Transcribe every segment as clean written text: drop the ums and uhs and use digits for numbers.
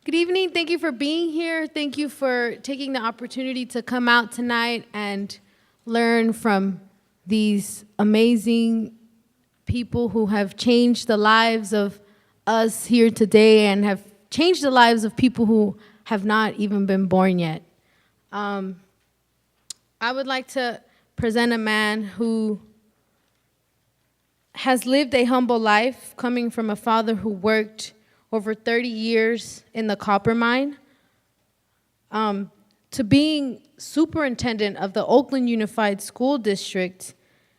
Good evening. Thank you for being here. Thank you for taking the opportunity to come out tonight and learn from these amazing people who have changed the lives of us here today and have changed the lives of people who have not even been born yet. I would like to present a man who has lived a humble life, coming from a father who worked over 30 years in the copper mine, to being superintendent of the Oakland Unified School District,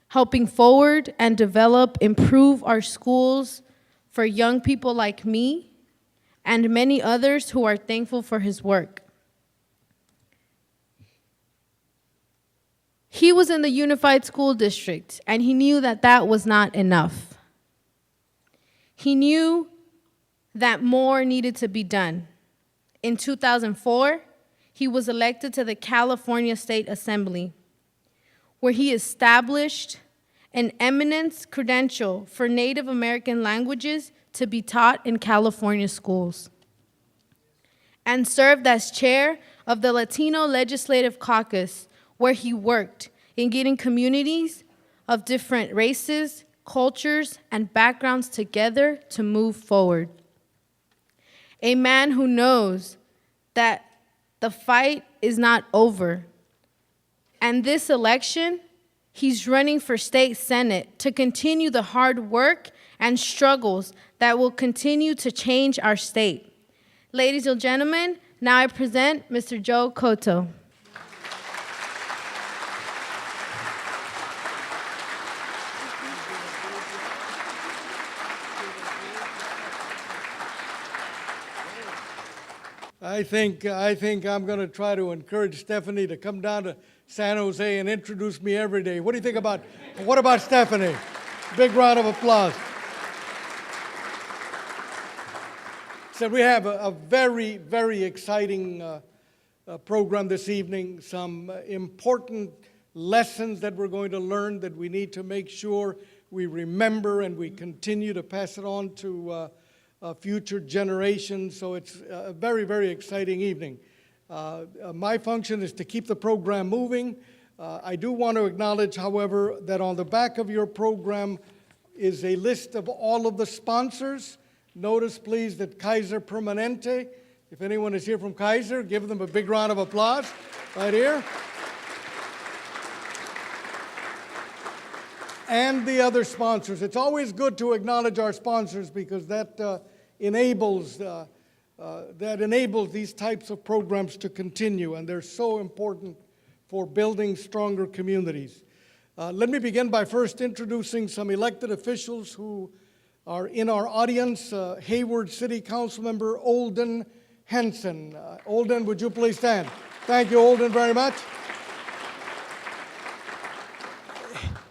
helping forward and develop, improve our schools for young people like me and many others who are thankful for his work. He was in the Unified School District, and he knew that that was not enough. He knew that more needed to be done. In 2004, he was elected to the California State Assembly, where he established an eminence credential for Native American languages to be taught in California schools, and served as chair of the Latino Legislative Caucus, where he worked in getting communities of different races, cultures, and backgrounds together to move forward. A man who knows that the fight is not over. And this election, he's running for state senate to continue the hard work and struggles that will continue to change our state. Ladies and gentlemen, now I present Mr. Joe Cotto. I think I'm going to try to encourage Stephanie to come down to San Jose and introduce me every day. What do you think about, what about Stephanie? Big round of applause. So we have a very, very exciting program this evening, some important lessons that we're going to learn that we need to make sure we remember and we continue to pass it on to future generations. So it's a very, very exciting evening. My function is to keep the program moving. I do want to acknowledge, however, that on the back of your program is a list of all of the sponsors. Notice, please, that Kaiser Permanente, if anyone is here from Kaiser, give them a big round of applause right here. And the other sponsors. It's always good to acknowledge our sponsors because that enables these types of programs to continue, and they're so important for building stronger communities. Let me begin by first introducing some elected officials who are in our audience. Hayward City Council Member Olden Henson. Olden, would you please stand? Thank you, Olden, very much.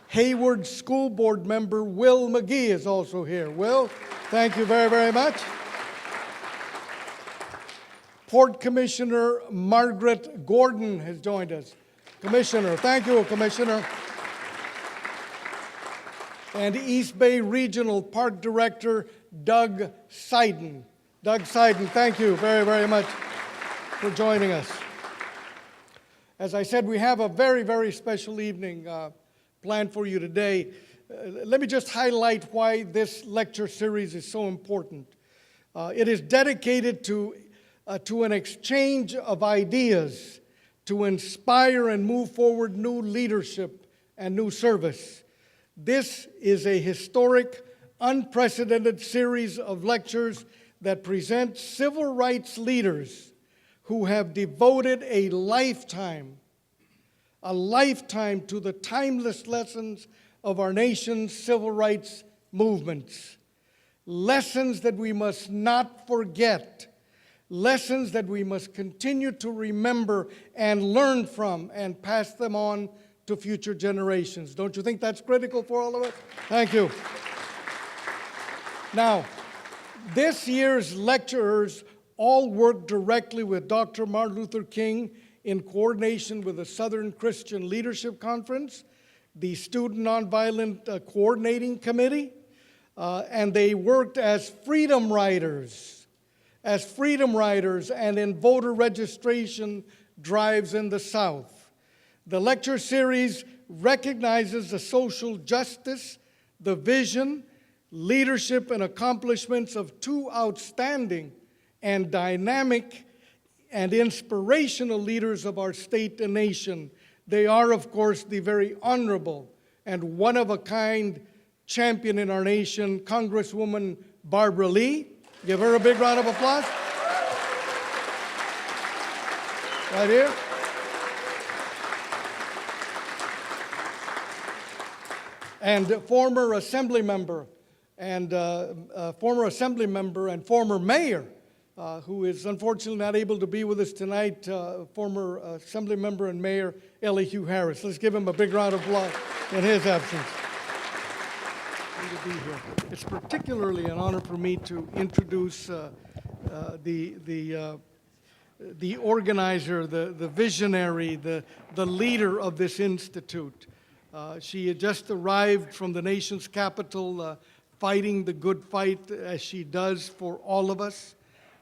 Hayward School Board Member Will McGee is also here. Will, thank you very, very much. Port Commissioner Margaret Gordon has joined us. Commissioner, thank you, Commissioner. And East Bay Regional Park Director Doug Seiden. Doug Seiden, thank you very, very much for joining us. As I said, we have a very, very special evening planned for you today. Let me just highlight why this lecture series is so important. It is dedicated to an exchange of ideas to inspire and move forward new leadership and new service. This is a historic, unprecedented series of lectures that present civil rights leaders who have devoted a lifetime to the timeless lessons of our nation's civil rights movements. Lessons that we must not forget. Lessons that we must continue to remember and learn from and pass them on to future generations. Don't you think that's critical for all of us? Thank you. Now, this year's lecturers all work directly with Dr. Martin Luther King in coordination with the Southern Christian Leadership Conference, the Student Nonviolent Coordinating Committee, and they worked as freedom riders as freedom riders and in voter registration drives in the South. The lecture series recognizes the social justice, the vision, leadership, and accomplishments of two outstanding and dynamic and inspirational leaders of our state and nation. They are, of course, the very honorable and one-of-a-kind champion in our nation, Congresswoman Barbara Lee. Give her a big round of applause. Right here. And former assembly member and former mayor, who is unfortunately not able to be with us tonight, former assembly member and mayor Elihu Harris. Let's give him a big round of applause in his absence. Good to be here. It's particularly an honor for me to introduce the organizer, the visionary, the leader of this institute. She had just arrived from the nation's capital, fighting the good fight as she does for all of us.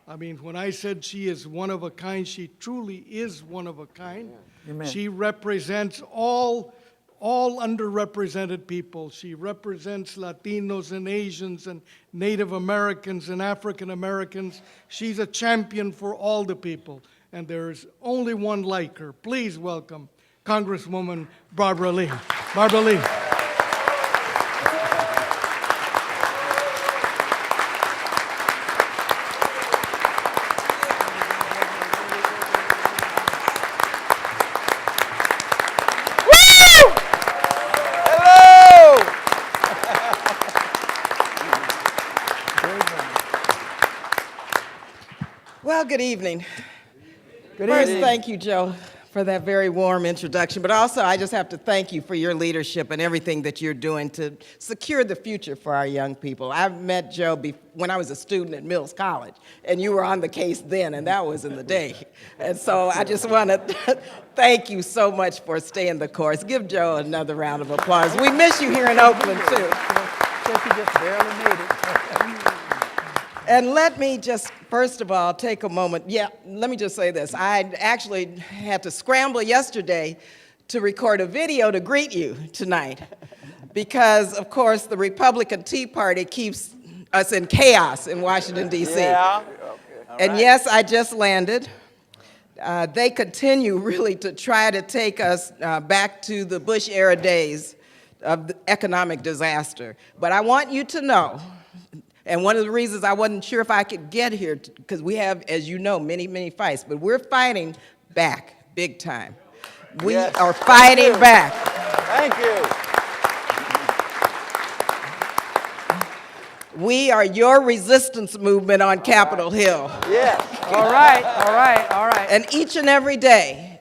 I mean, when I said she is one of a kind, she truly is one of a kind. Amen. She represents all underrepresented people. She represents Latinos and Asians and Native Americans and African Americans. She's a champion for all the people, and there's only one like her. Please welcome Congresswoman Barbara Lee. Barbara Lee. Well, good evening. First, thank you, Joe, for that very warm introduction. But also, I just have to thank you for your leadership and everything that you're doing to secure the future for our young people. I've met Joe when I was a student at Mills College, and you were on the case then, and that was in the day. And so I just want to thank you so much for staying the course. Give Joe another round of applause. We miss you here in Oakland, too. He just barely made it. And let me just, first of all, take a moment. Yeah, let me just say this. I actually had to scramble yesterday to record a video to greet you tonight because, of course, the Republican Tea Party keeps us in chaos in Washington, D.C. Yeah. Okay. And yes, I just landed. They continue really to try to take us back to the Bush-era days of the economic disaster. But I want you to know, and one of the reasons I wasn't sure if I could get here, because we have, as you know, many, many fights, but we're fighting back big time. We are fighting back. Thank you. We are your resistance movement on Capitol Hill. Yes. All right, all right, all right. And each and every day,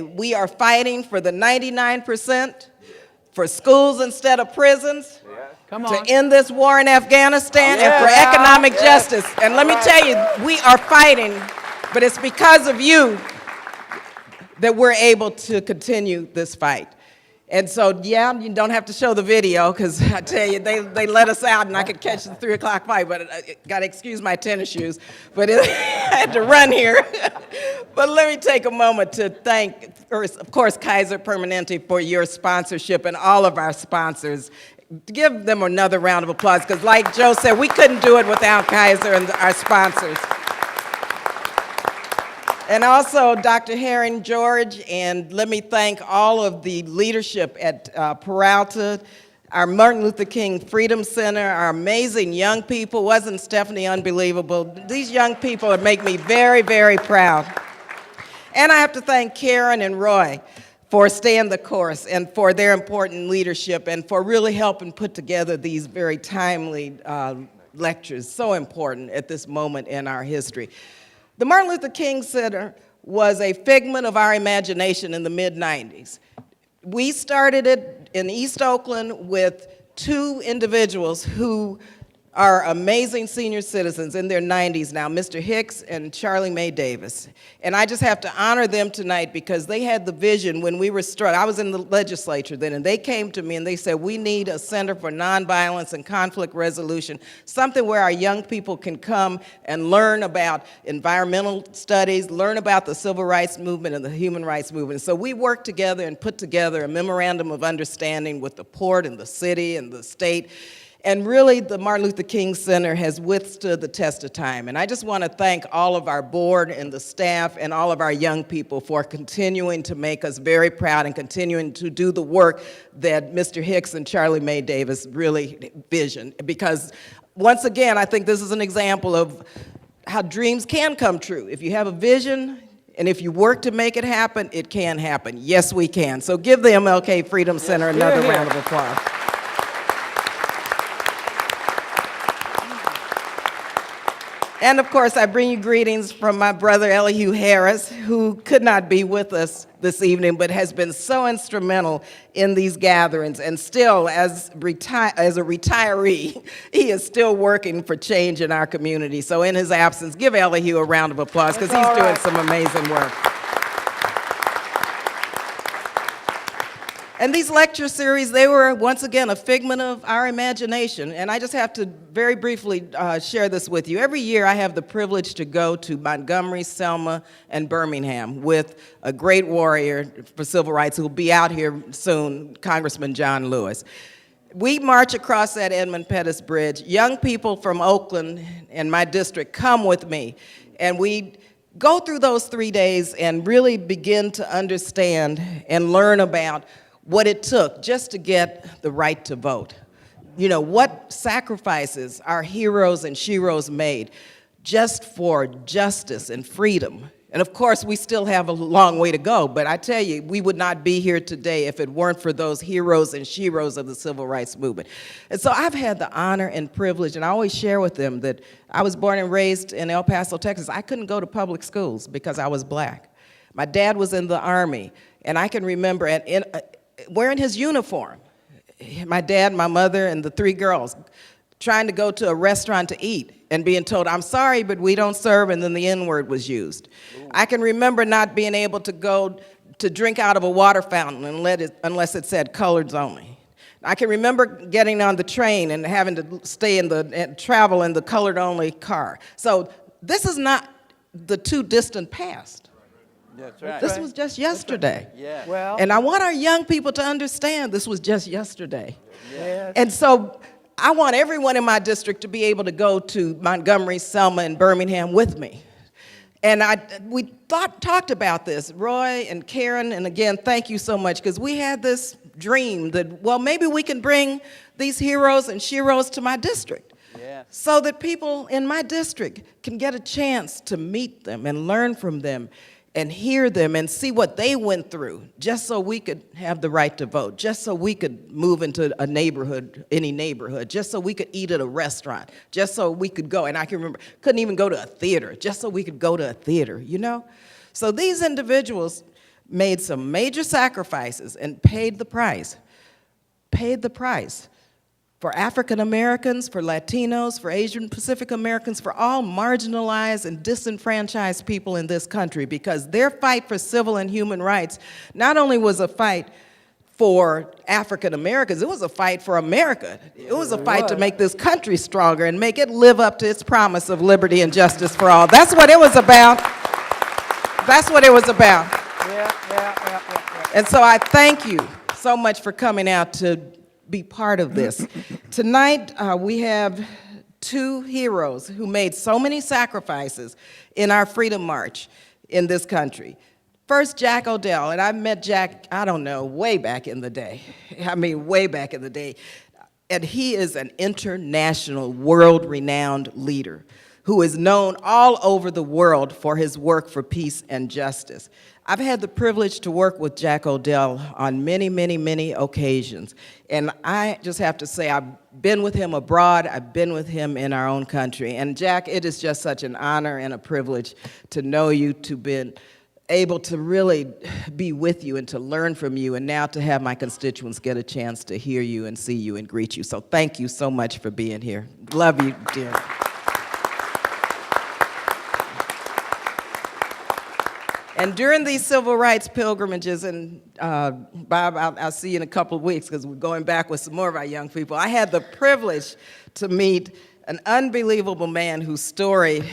we are fighting for the 99%, for schools instead of prisons, to end this war in Afghanistan, and for economic justice. And let me tell you, we are fighting, but it's because of you that we're able to continue this fight. And so, yeah, you don't have to show the video, because I tell you, they let us out, and I could catch the 3 o'clock fight, but I got to excuse my tennis shoes. But I had to run here. But let me take a moment to thank, of course, Kaiser Permanente for your sponsorship and all of our sponsors. Give them another round of applause, because like Joe said, we couldn't do it without Kaiser and our sponsors. And also Dr. Herring George, and let me thank all of the leadership at Peralta, our Martin Luther King Freedom Center, our amazing young people. Wasn't Stephanie unbelievable? These young people make me very, very proud. And I have to thank Karen and Roy for staying the course and for their important leadership and for really helping put together these very timely lectures, so important at this moment in our history. The Martin Luther King Center was a figment of our imagination in the mid-90s. We started it in East Oakland with 2 individuals who are amazing senior citizens in their 90s now, Mr. Hicks and Charlie Mae Davis. And I just have to honor them tonight because they had the vision when we were struck. I was in the legislature then, and they came to me and they said, we need a Center for Nonviolence and Conflict Resolution, something where our young people can come and learn about environmental studies, learn about the civil rights movement and the human rights movement. So we worked together and put together a memorandum of understanding with the port and the city and the state. And really, the Martin Luther King Center has withstood the test of time. And I just want to thank all of our board and the staff and all of our young people for continuing to make us very proud and continuing to do the work that Mr. Hicks and Charlie Mae Davis really visioned. Because once again, I think this is an example of how dreams can come true. If you have a vision, and if you work to make it happen, it can happen. Yes, we can. So give the MLK Freedom Center another round of applause. And of course, I bring you greetings from my brother Elihu Harris, who could not be with us this evening, but has been so instrumental in these gatherings. And still, as a retiree, he is still working for change in our community. So in his absence, give Elihu a round of applause, because he's doing some amazing work. And these lecture series, they were, once again, a figment of our imagination. And I just have to very briefly share this with you. Every year, I have the privilege to go to Montgomery, Selma, and Birmingham with a great warrior for civil rights who will be out here soon, Congressman John Lewis. We march across that Edmund Pettus Bridge. Young people from Oakland and my district come with me, and we go through those 3 days and really begin to understand and learn about what it took just to get the right to vote. You know, what sacrifices our heroes and sheroes made just for justice and freedom. And of course, we still have a long way to go, but I tell you, we would not be here today if it weren't for those heroes and sheroes of the civil rights movement. And so I've had the honor and privilege, and I always share with them that I was born and raised in El Paso, Texas. I couldn't go to public schools because I was black. My dad was in the Army, and I can remember wearing his uniform, my dad, my mother, and the 3 girls trying to go to a restaurant to eat and being told, I'm sorry, but we don't serve, and then the N-word was used. Ooh. I can remember not being able to go to drink out of a water fountain unless it said coloreds only. I can remember getting on the train and having to travel in the colored only car. So this is not the too distant past. That's right. This was just yesterday. Yeah. Well, and I want our young people to understand this was just yesterday. Yes. And so I want everyone in my district to be able to go to Montgomery, Selma, and Birmingham with me. And we talked about this, Roy and Karen, and again, thank you so much, because we had this dream that, well, maybe we can bring these heroes and sheroes to my district. Yes. So that people in my district can get a chance to meet them and learn from them and hear them and see what they went through, just so we could have the right to vote, just so we could move into a neighborhood, any neighborhood, just so we could eat at a restaurant, just so we could go, and I can remember, couldn't even go to a theater, just so we could go to a theater, you know? So these individuals made some major sacrifices and paid the price for African Americans, for Latinos, for Asian Pacific Americans, for all marginalized and disenfranchised people in this country, because their fight for civil and human rights not only was a fight for African Americans, it was a fight for America. It was a fight to make this country stronger and make it live up to its promise of liberty and justice for all. That's what it was about. That's what it was about. Yeah. And so I thank you so much for coming out to be part of this. Tonight, we have 2 heroes who made so many sacrifices in our Freedom March in this country. First, Jack Odell, and I met Jack, I don't know, way back in the day. I mean, way back in the day. And he is an international, world-renowned leader who is known all over the world for his work for peace and justice. I've had the privilege to work with Jack Odell on many, many, many occasions. And I just have to say, I've been with him abroad, I've been with him in our own country. And Jack, it is just such an honor and a privilege to know you, to be able to really be with you and to learn from you, and now to have my constituents get a chance to hear you and see you and greet you. So thank you so much for being here. Love you, dear. And during these civil rights pilgrimages, and Bob, I'll see you in a couple of weeks because we're going back with some more of our young people, I had the privilege to meet an unbelievable man whose story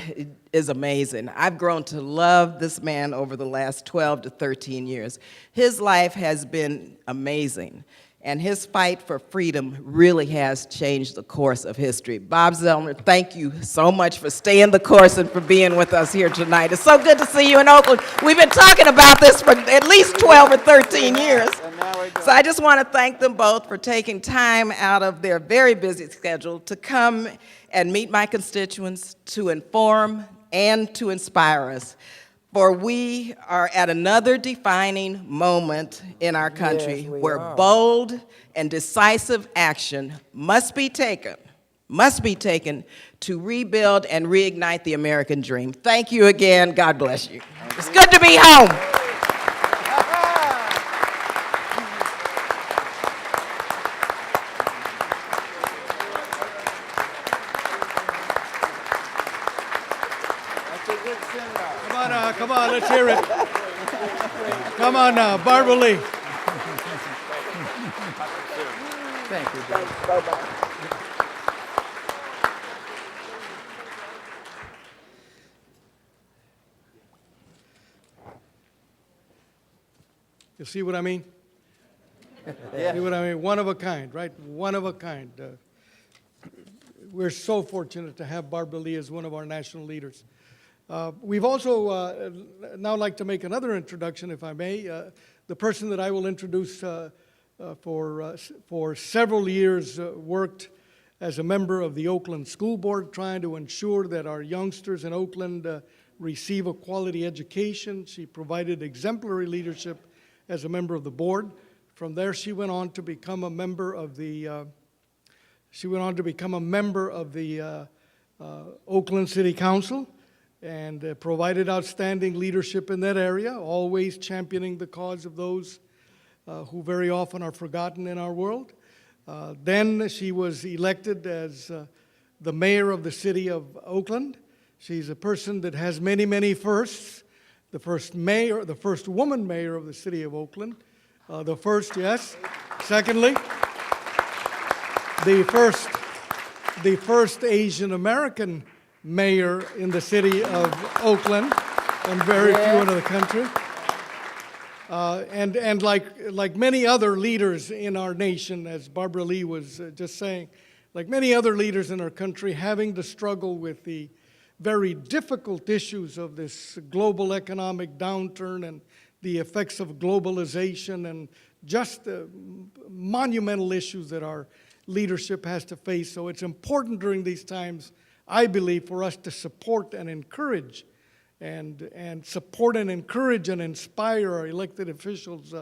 is amazing. I've grown to love this man over the last 12 to 13 years. His life has been amazing, and his fight for freedom really has changed the course of history. Bob Zellner, thank you so much for staying the course and for being with us here tonight. It's so good to see you in Oakland. We've been talking about this for at least 12 or 13 years. So I just want to thank them both for taking time out of their very busy schedule to come and meet my constituents, to inform and to inspire us. For we are at another defining moment in our country where bold and decisive action must be taken to rebuild and reignite the American dream. Thank you again. God bless you. It's good to be home. Come on, let's hear it. Come on now, Barbara Lee. Thank you, Dave. You see what I mean? Yeah. See what I mean? One of a kind, right? One of a kind. We're so fortunate to have Barbara Lee as one of our national leaders. We've also now like to make another introduction, if I may. The person that I will introduce for several years worked as a member of the Oakland School Board, trying to ensure that our youngsters in Oakland receive a quality education. She provided exemplary leadership as a member of the board. From there, she went on to become a member of the Oakland City Council, and provided outstanding leadership in that area, always championing the cause of those who very often are forgotten in our world. Then she was elected as the mayor of the city of Oakland. She's a person that has many, many firsts. The first mayor, the first woman mayor of the city of Oakland. The first, yes. Secondly, the first Asian American mayor in the city of Oakland, and very few in the country. And like many other leaders in our nation, as Barbara Lee was just saying, like many other leaders in our country, having to struggle with the very difficult issues of this global economic downturn and the effects of globalization and just the monumental issues that our leadership has to face. So it's important during these times, I believe, for us to support and encourage and inspire our elected officials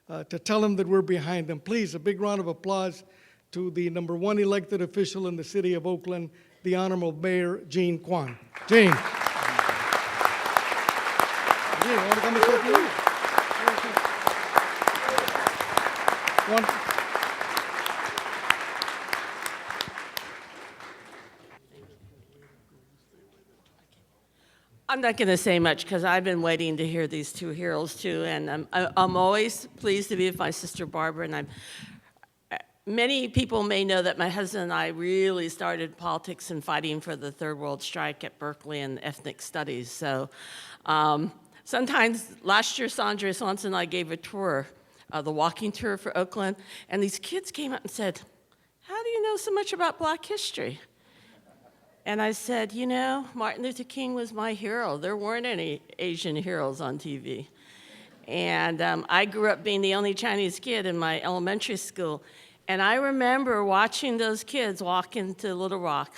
to tell them that we're behind them. Please, a big round of applause to the number one elected official in the city of Oakland, the Honorable Mayor Jean Quan. Jean. Jean, want to come and talk to you? I'm not going to say much because I've been waiting to hear these two heroes too, and I'm always pleased to be with my sister Barbara. And many people may know that my husband and I really started politics and fighting for the Third World Strike at Berkeley and ethnic studies. So sometimes last year, Sandra Swanson and I gave a tour, the walking tour for Oakland, and these kids came up and said, "How do you know so much about Black history?" And I said, you know, Martin Luther King was my hero. There weren't any Asian heroes on TV. And I grew up being the only Chinese kid in my elementary school. And I remember watching those kids walk into Little Rock.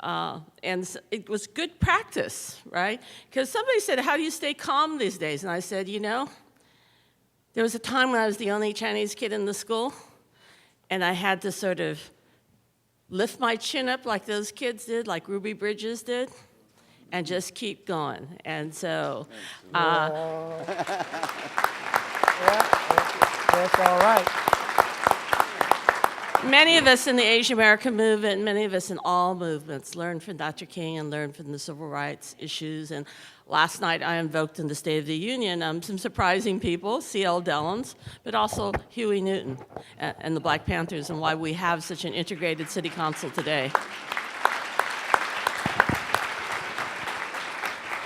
And it was good practice, right? Because somebody said, how do you stay calm these days? And I said, you know, there was a time when I was the only Chinese kid in the school, and I had to sort of lift my chin up like those kids did, like Ruby Bridges did, and just keep going. And so, That's all right. many of us in the Asian American movement, many of us in all movements, learned from Dr. King and learned from the civil rights issues. And last night I invoked in the State of the Union some surprising people, C.L. Dellums, but also Huey Newton and the Black Panthers, and why we have such an integrated city council today.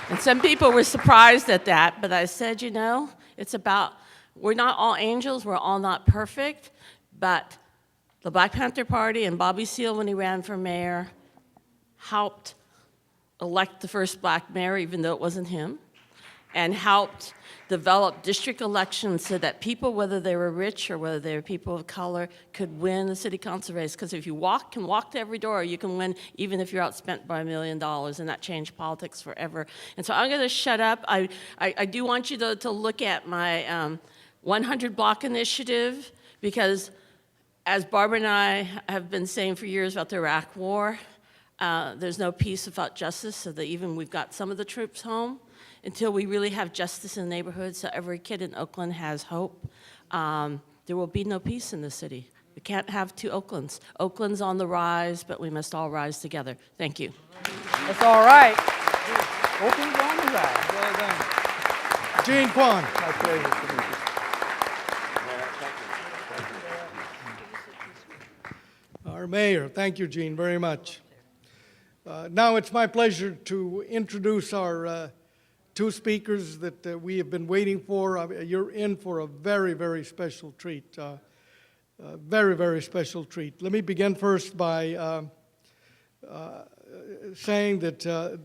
And some people were surprised at that, but I said, you know, it's about, we're not all angels, we're all not perfect, but the Black Panther Party and Bobby Seale, when he ran for mayor, helped elect the first black mayor, even though it wasn't him, and helped develop district elections so that people, whether they were rich or whether they were people of color, could win the city council race. Because if you can walk to every door, you can win even if you're outspent by $1 million, and that changed politics forever. And so I'm going to shut up. I do want you to look at my 100 block initiative, because as Barbara and I have been saying for years about the Iraq War, there's no peace without justice, so that even we've got some of the troops home, until we really have justice in the neighborhood so every kid in Oakland has hope, there will be no peace in the city. We can't have two Oaklands. Oakland's on the rise, but we must all rise together. Thank you. That's all right. Oakland's on the rise. Well done. Gene Kwan. My pleasure to meet you. Our mayor. Thank you, Gene, very much. Now it's my pleasure to introduce our two speakers that we have been waiting for. You're in for a very, very special treat. Very, very special treat. Let me begin first by saying that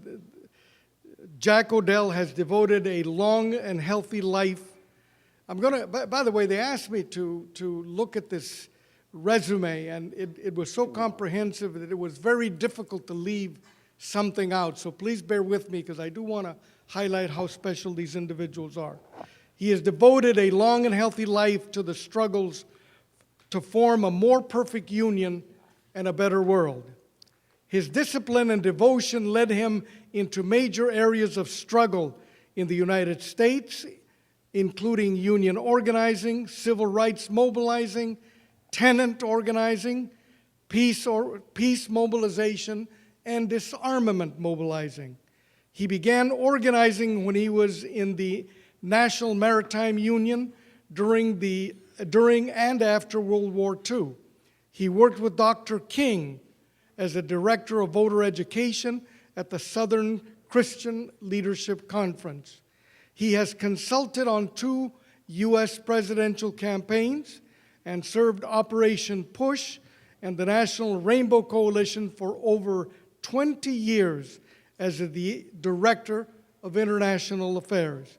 Jack Odell has devoted a long and healthy life. I'm going to, by the way, they asked me to look at this resume, and it was so comprehensive that it was very difficult to leave something out. So please bear with me, because I do want to highlight how special these individuals are. He has devoted a long and healthy life to the struggles to form a more perfect union and a better world. His discipline and devotion led him into major areas of struggle in the United States, including union organizing, civil rights mobilizing, tenant organizing, peace mobilization, and disarmament mobilizing. He began organizing when he was in the National Maritime Union during and after World War II. He worked with Dr. King as a director of voter education at the Southern Christian Leadership Conference. He has consulted on 2 U.S. presidential campaigns and served Operation Push and the National Rainbow Coalition for over 20 years as the Director of International Affairs.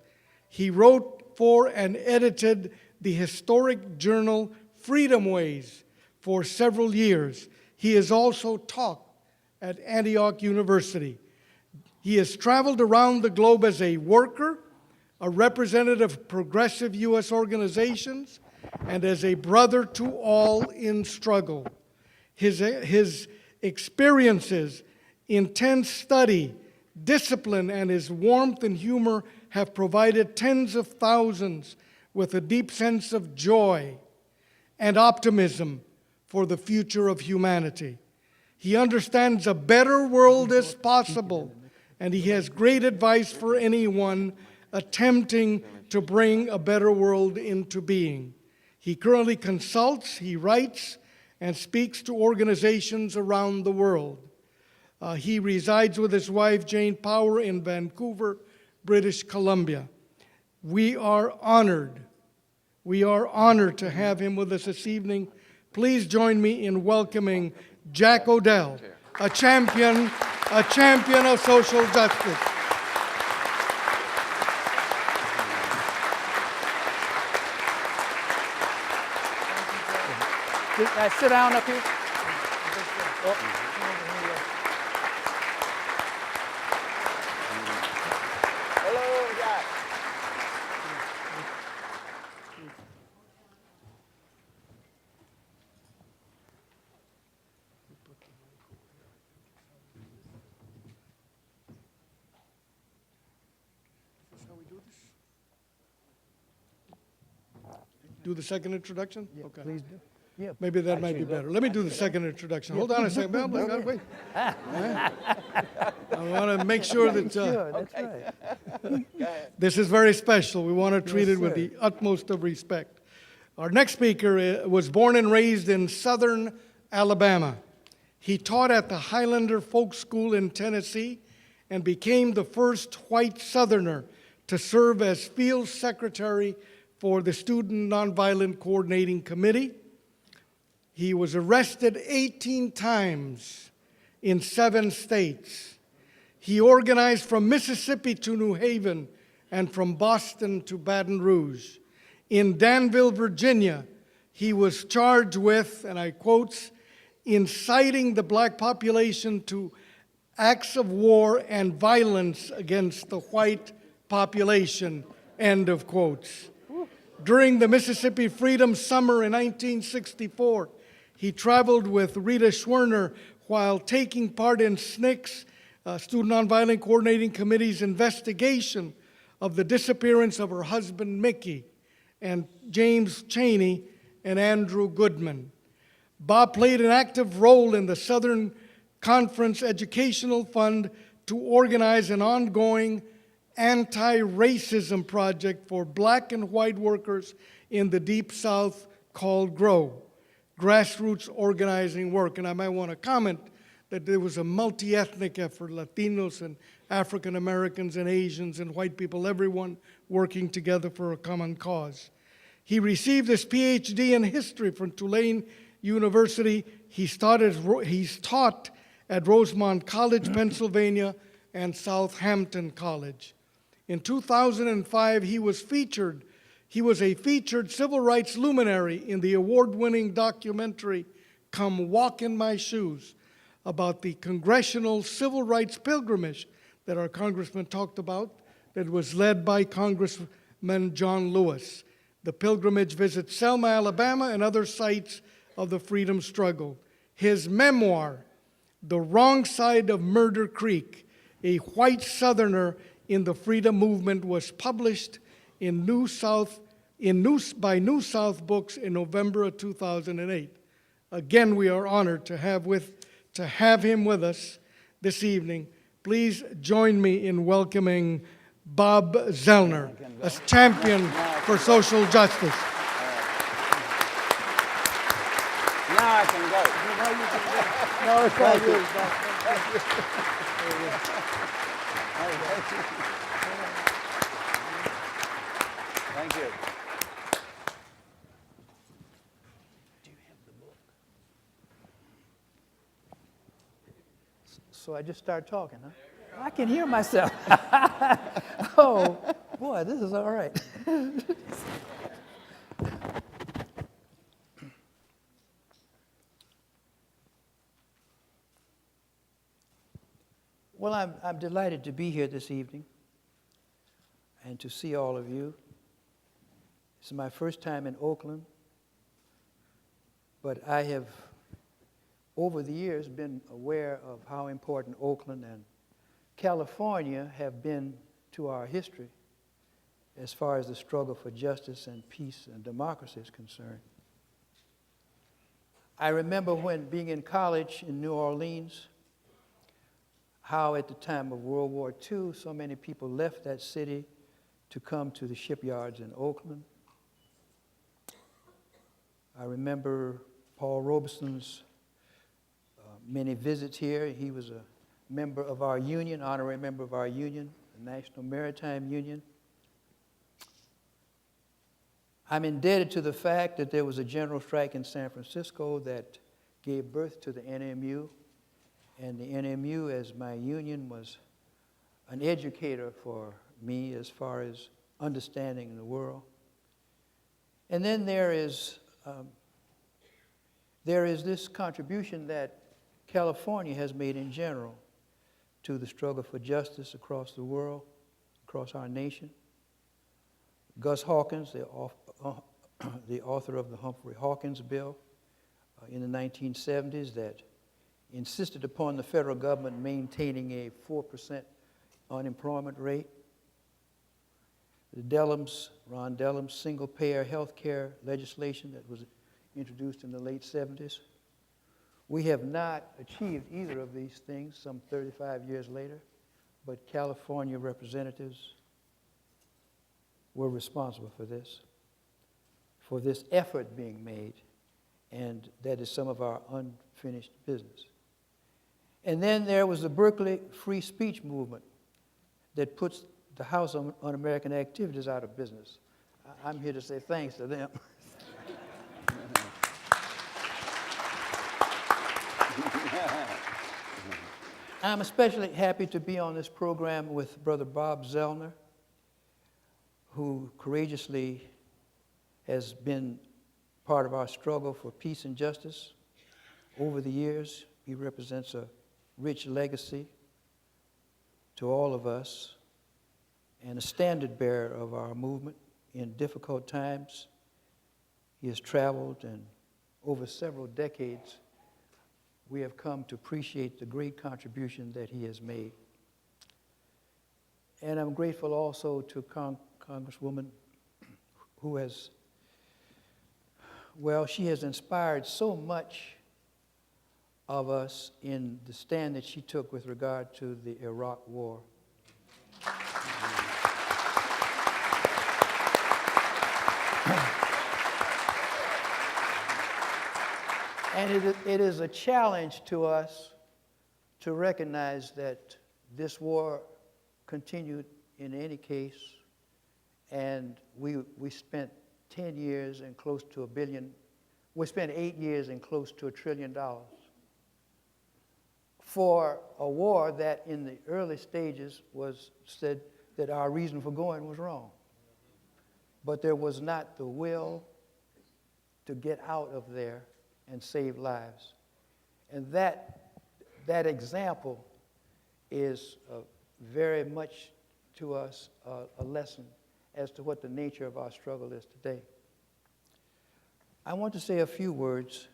He wrote for and edited the historic journal Freedomways for several years. He has also taught at Antioch University. He has traveled around the globe as a worker, a representative of progressive U.S. organizations, and as a brother to all in struggle. His experiences, intense study, discipline, and his warmth and humor have provided tens of thousands with a deep sense of joy and optimism for the future of humanity. He understands a better world is possible, and he has great advice for anyone attempting to bring a better world into being. He currently consults, he writes, and speaks to organizations around the world. He resides with his wife, Jane Power, in Vancouver, British Columbia. We are honored to have him with us this evening. Please join me in welcoming Jack Odell, a champion of social justice. Sit down up here. Hello, Jack. do the second introduction? Yeah, Okay. please do. Yeah. Maybe that might be better. Let me do the second introduction. Hold on a second. Well, wait. I want to make sure that Sure, that's right. this is very special. We want to treat Yes, it with sir. the utmost of respect. Our next speaker was born and raised in southern Alabama. He taught at the Highlander Folk School in Tennessee and became the first white Southerner to serve as field secretary for the Student Nonviolent Coordinating Committee. He was arrested 18 times in 7 states. He organized from Mississippi to New Haven and from Boston to Baton Rouge. In Danville, Virginia, he was charged with, and I quote, inciting the black population to acts of war and violence against the white population, end of quotes. During the Mississippi Freedom Summer in 1964, he traveled with Rita Schwerner while taking part in SNCC, Student Nonviolent Coordinating Committee's investigation of the disappearance of her husband, Mickey, and James Chaney and Andrew Goodman. Bob played an active role in the Southern Conference Educational Fund to organize an ongoing anti-racism project for black and white workers in the Deep South called GROW, grassroots organizing work. And I might want to comment that there was a multi-ethnic effort, Latinos and African Americans and Asians and white people, everyone working together for a common cause. He received his PhD in history from Tulane University. He's taught at Rosemont College, Pennsylvania, and Southampton College. In 2005, he was a featured civil rights luminary in the award-winning documentary, Come Walk in My Shoes, about the congressional civil rights pilgrimage that our congressman talked about, that was led by Congressman John Lewis. The pilgrimage visits Selma, Alabama, and other sites of the freedom struggle. His memoir, The Wrong Side of Murder Creek, a white Southerner in the freedom movement, was published by New South Books in November of 2008. Again, we are honored to have him with us this evening. Please join me in welcoming Bob Zellner, a champion for social justice. Now I can go. No, it's all good. Thank you. So I just start talking, huh? I can hear myself. Oh, boy, this is all right. Well, I'm delighted to be here this evening and to see all of you. This is my first time in Oakland, but I have, over the years, been aware of how important Oakland and California have been to our history as far as the struggle for justice and peace and democracy is concerned. I remember when being in college in New Orleans, how at the time of World War II, so many people left that city to come to the shipyards in Oakland. I remember Paul Robeson's many visits here. He was a member of our union, honorary member of our union, the National Maritime Union. I'm indebted to the fact that there was a general strike in San Francisco that gave birth to the NMU. And the NMU, as my union, was an educator for me as far as understanding the world. And then there is this contribution that California has made in general to the struggle for justice across the world, across our nation. Gus Hawkins, the author of the Humphrey Hawkins Bill in the 1970s, that insisted upon the federal government maintaining a 4% unemployment rate. Ron Dellum's single-payer health care legislation that was introduced in the late 70s. We have not achieved either of these things some 35 years later, but California representatives were responsible for this effort being made, and that is some of our unfinished business. And then there was the Berkeley free speech movement that puts the House on American Activities out of business. I'm here to say thanks to them. I'm especially happy to be on this program with Brother Bob Zellner, who courageously has been part of our struggle for peace and justice over the years. He represents a rich legacy to all of us and a standard bearer of our movement in difficult times. He has traveled, and over several decades, we have come to appreciate the great contribution that he has made. And I'm grateful also to Congresswoman who has, well, she has inspired so much of us in the stand that she took with regard to the Iraq War. And it is a challenge to us to recognize that this war continued in any case, and we spent 10 years and close to $1 billion. We spent 8 years and close to $1 trillion for a war that in the early stages was said that our reason for going was wrong. But there was not the will to get out of there and save lives. And that example is very much to us a lesson as to what the nature of our struggle is today. I want to say a few words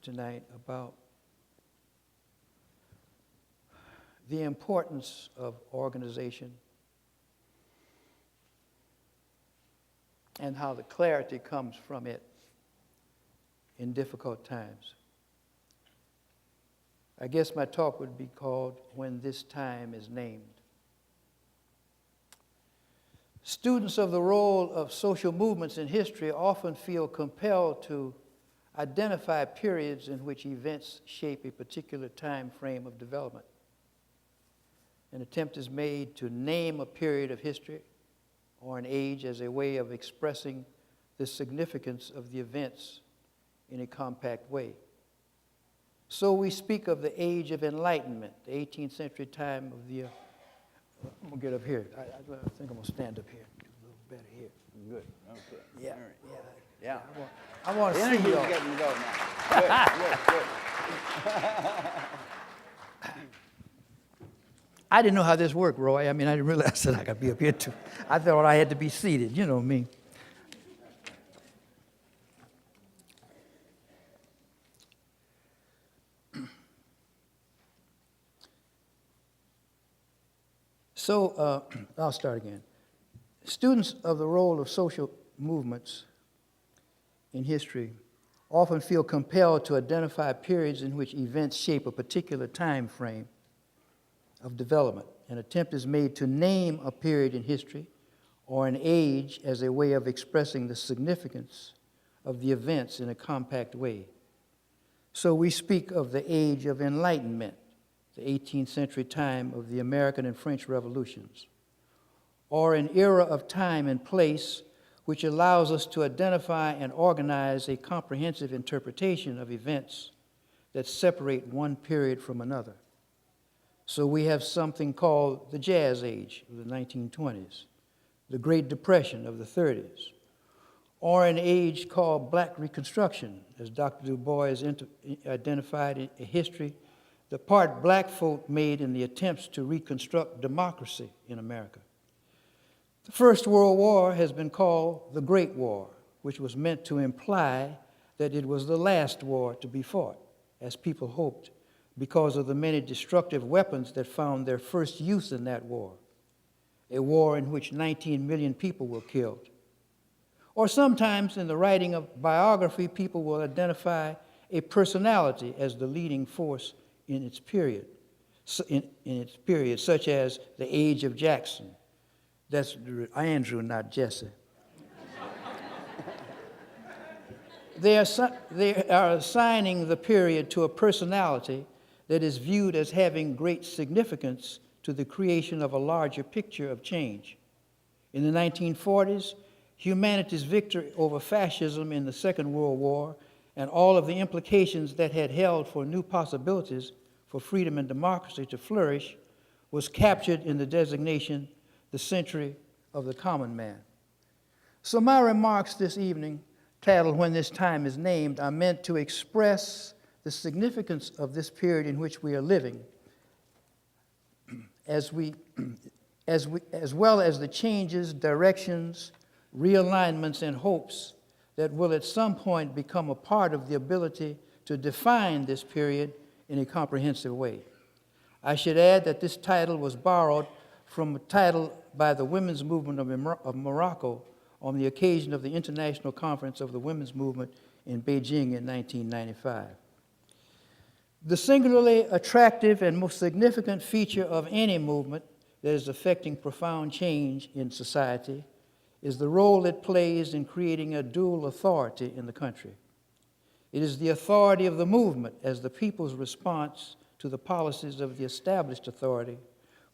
tonight about the importance of organization and how the clarity comes from it in difficult times. I guess my talk would be called When This Time is Named. Students of the role of social movements in history often feel compelled to identify periods in which events shape a particular time frame of development. An attempt is made to name a period of history or an age as a way of expressing the significance of the events in a compact way. So we speak of the Age of Enlightenment, the 18th century time of the... I'm going to get up here. I think I'm going to stand up here. Do a little better here. Good. Okay. Yeah, All right. yeah. Yeah. I want to The see energy's y'all. getting to go now. Good. I didn't know how this worked, Roy. I mean, I didn't realize that I could be up here too. I thought I had to be seated. You know me. So I'll start again. Students of the role of social movements in history often feel compelled to identify periods in which events shape a particular time frame of development. An attempt is made to name a period in history or an age as a way of expressing the significance of the events in a compact way. So we speak of the Age of Enlightenment, the 18th century time of the American and French revolutions, or an era of time and place which allows us to identify and organize a comprehensive interpretation of events that separate one period from another. So we have something called the Jazz Age of the 1920s, the Great Depression of the 30s, or an age called Black Reconstruction, as Dr. Du Bois identified in a history, the part black folk made in the attempts to reconstruct democracy in America. The First World War has been called the Great War, which was meant to imply that it was the last war to be fought, as people hoped, because of the many destructive weapons that found their first use in that war, a war in which 19 million people were killed. Or sometimes in the writing of biography, people will identify a personality as the leading force in its period, such as the age of Jackson. That's Andrew, not Jesse. They are assigning the period to a personality that is viewed as having great significance to the creation of a larger picture of change. In the 1940s, humanity's victory over fascism in the Second World War and all of the implications that had held for new possibilities for freedom and democracy to flourish was captured in the designation, the century of the common man. So my remarks this evening, titled When This Time Is Named, are meant to express the significance of this period in which we are living, as well as the changes, directions, realignments, and hopes that will at some point become a part of the ability to define this period in a comprehensive way. I should add that this title was borrowed from a title by the women's movement of Morocco on the occasion of the International Conference of the Women's Movement in Beijing in 1995. The singularly attractive and most significant feature of any movement that is affecting profound change in society is the role it plays in creating a dual authority in the country. It is the authority of the movement as the people's response to the policies of the established authority,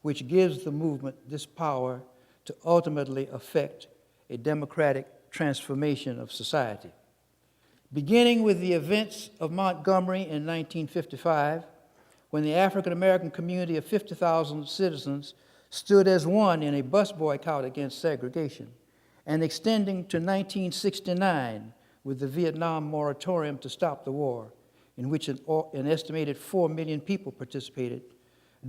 which gives the movement this power to ultimately affect a democratic transformation of society. Beginning with the events of Montgomery in 1955, when the African American community of 50,000 citizens stood as one in a bus boycott against segregation, and extending to 1969 with the Vietnam moratorium to stop the war, in which an estimated 4 million people participated.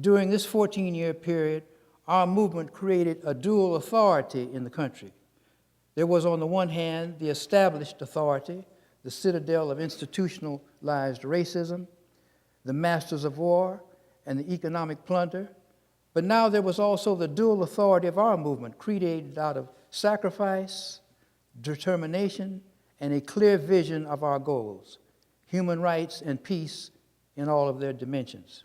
During this 14-year period, our movement created a dual authority in the country. There was, on the one hand, the established authority, the citadel of institutionalized racism, the masters of war, and the economic plunder. But now there was also the dual authority of our movement, created out of sacrifice, determination, and a clear vision of our goals, human rights and peace in all of their dimensions.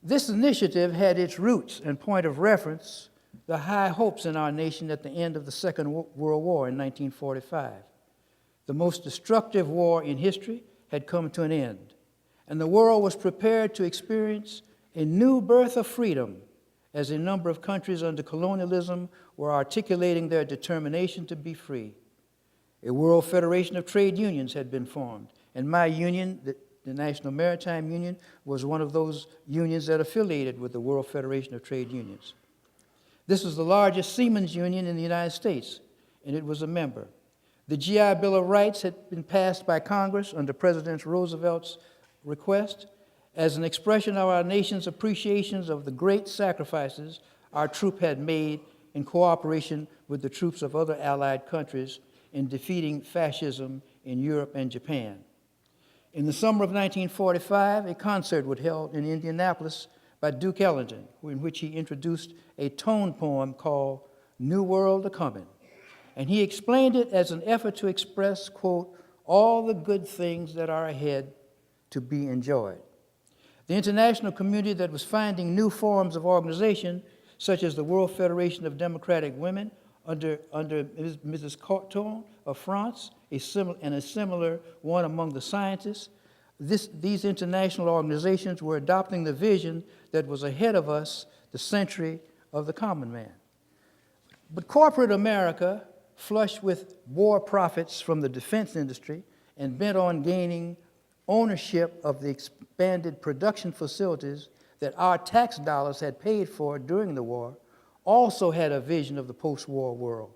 This initiative had its roots and point of reference, the high hopes in our nation at the end of the Second World War in 1945. The most destructive war in history had come to an end, and the world was prepared to experience a new birth of freedom as a number of countries under colonialism were articulating their determination to be free. A World Federation of Trade Unions had been formed, and my union, the National Maritime Union, was one of those unions that affiliated with the World Federation of Trade Unions. This was the largest seamen's union in the United States, and it was a member. The GI Bill of Rights had been passed by Congress under President Roosevelt's request as an expression of our nation's appreciations of the great sacrifices our troop had made in cooperation with the troops of other allied countries in defeating fascism in Europe and Japan. In the summer of 1945, a concert was held in Indianapolis by Duke Ellington, in which he introduced a tone poem called New World A-Comin'. And he explained it as an effort to express, quote, all the good things that are ahead to be enjoyed. The international community that was finding new forms of organization, such as the World Federation of Democratic Women under Mrs. Courton of France, and a similar one among the scientists, these international organizations were adopting the vision that was ahead of us, the century of the common man. But corporate America, flush with war profits from the defense industry and bent on gaining ownership of the expanded production facilities that our tax dollars had paid for during the war, also had a vision of the post-war world.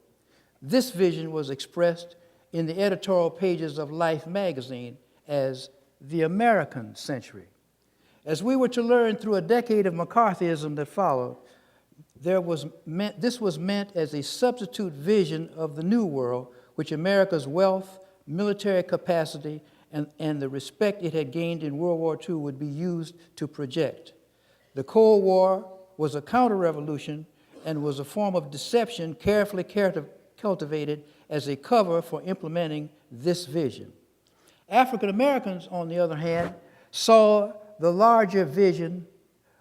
This vision was expressed in the editorial pages of Life magazine as the American century. As we were to learn through a decade of McCarthyism that followed, this was meant as a substitute vision of the new world, which America's wealth, military capacity, and the respect it had gained in World War II would be used to project. The Cold War was a counter-revolution and was a form of deception carefully cultivated as a cover for implementing this vision. African Americans, on the other hand, saw the larger vision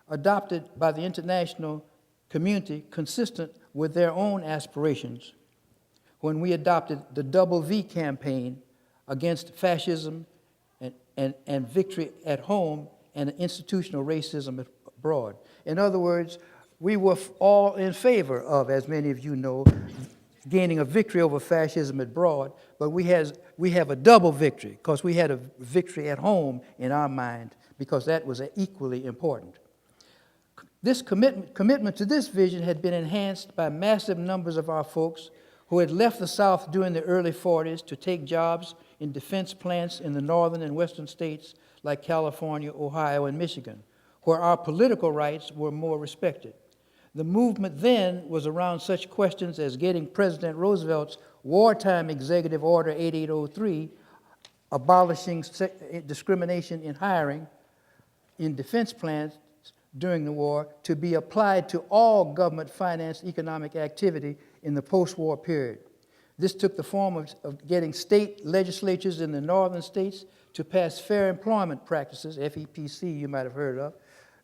adopted by the international community consistent with their own aspirations when we adopted the Double V campaign against fascism and victory at home and institutional racism abroad. In other words, we were all in favor of, as many of you know, gaining a victory over fascism abroad, but we have a double victory because we had a victory at home in our mind because that was equally important. This commitment to this vision had been enhanced by massive numbers of our folks who had left the South during the early 40s to take jobs in defense plants in the northern and western states like California, Ohio, and Michigan, where our political rights were more respected. The movement then was around such questions as getting President Roosevelt's wartime Executive Order 8803, abolishing discrimination in hiring in defense plants during the war, to be applied to all government-financed economic activity in the post-war period. This took the form of getting state legislatures in the northern states to pass fair employment practices, FEPC you might have heard of,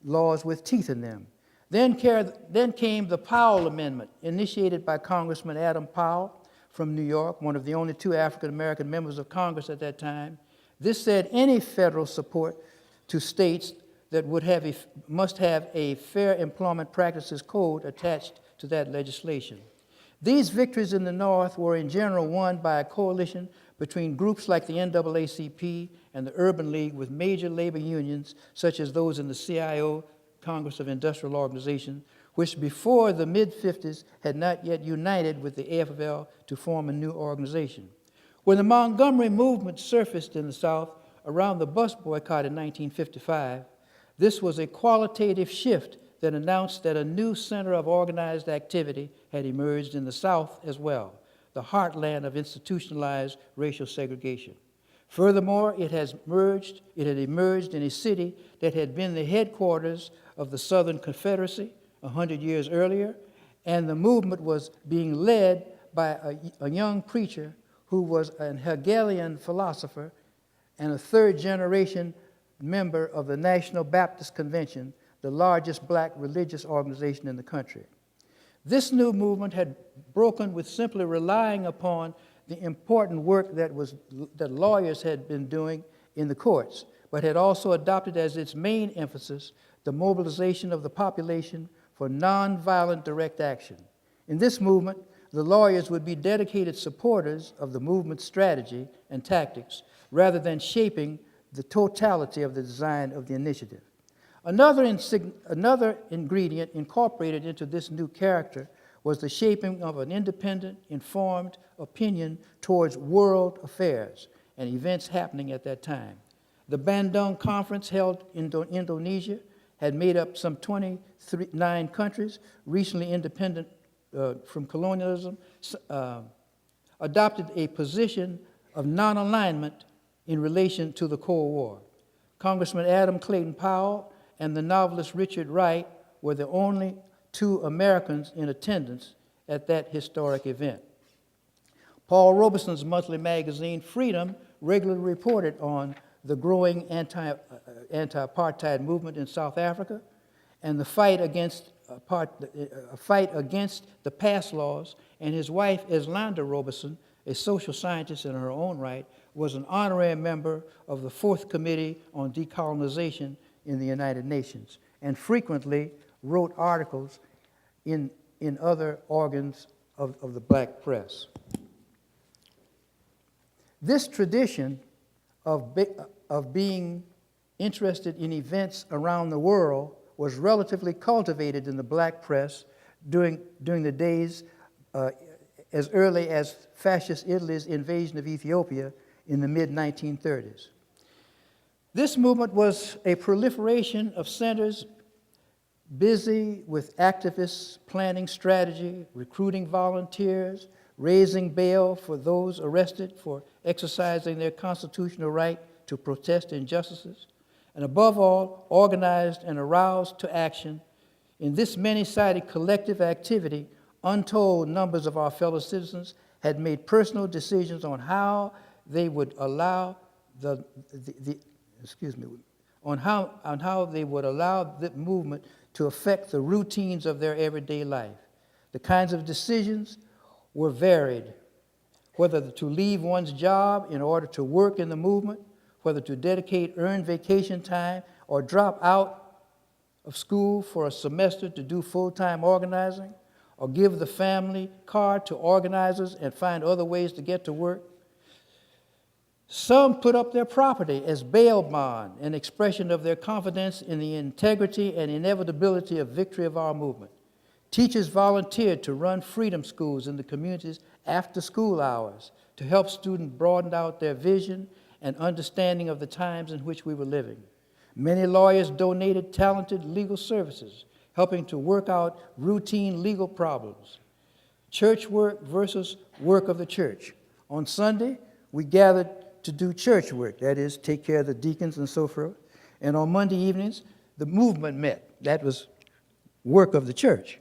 laws with teeth in them. Then came the Powell Amendment, initiated by Congressman Adam Powell from New York, one of the only two African-American members of Congress at that time. This said any federal support to states that must have a Fair Employment Practices Code attached to that legislation. These victories in the North were in general won by a coalition between groups like the NAACP and the Urban League with major labor unions such as those in the CIO, Congress of Industrial Organization, which before the mid-50s had not yet united with the AFL to form a new organization. When the Montgomery movement surfaced in the South around the bus boycott in 1955, this was a qualitative shift that announced that a new center of organized activity had emerged in the South as well, the heartland of institutionalized racial segregation. Furthermore, it had emerged in a city that had been the headquarters of the Southern Confederacy 100 years earlier, and the movement was being led by a young preacher who was a Hegelian philosopher and a third-generation member of the National Baptist Convention, the largest black religious organization in the country. This new movement had broken with simply relying upon the important work that lawyers had been doing in the courts, but had also adopted as its main emphasis the mobilization of the population for nonviolent direct action. In this movement, the lawyers would be dedicated supporters of the movement's strategy and tactics rather than shaping the totality of the design of the initiative. Another ingredient incorporated into this new character was the shaping of an independent, informed opinion towards world affairs and events happening at that time. The Bandung Conference held in Indonesia had made up some 29 countries, recently independent from colonialism, adopted a position of non-alignment in relation to the Cold War. Congressman Adam Clayton Powell and the novelist Richard Wright were the only two Americans in attendance at that historic event. Paul Robeson's monthly magazine, Freedom, regularly reported on the growing anti-apartheid movement in South Africa and the fight against the pass laws, and his wife, Eslanda Robeson, a social scientist in her own right, was an honorary member of the Fourth Committee on Decolonization in the United Nations, and frequently wrote articles in other organs of the black press. This tradition of being interested in events around the world was relatively cultivated in the black press during the days as early as fascist Italy's invasion of Ethiopia in the mid-1930s. This movement was a proliferation of centers busy with activists planning strategy, recruiting volunteers, raising bail for those arrested for exercising their constitutional right to protest injustices, and above all, organized and aroused to action. In this many-sided collective activity, untold numbers of our fellow citizens had made personal decisions on how they would allow the movement to affect the routines of their everyday life. The kinds of decisions were varied, whether to leave one's job in order to work in the movement, whether to dedicate earned vacation time or drop out of school for a semester to do full-time organizing, or give the family car to organizers and find other ways to get to work. Some put up their property as bail bond, an expression of their confidence in the integrity and inevitability of victory of our movement. Teachers volunteered to run freedom schools in the communities after school hours to help students broaden out their vision and understanding of the times in which we were living. Many lawyers donated talented legal services, helping to work out routine legal problems. Church work versus work of the church. On Sunday, we gathered to do church work, that is, take care of the deacons and so forth. And on Monday evenings, the movement met. That was work of the church.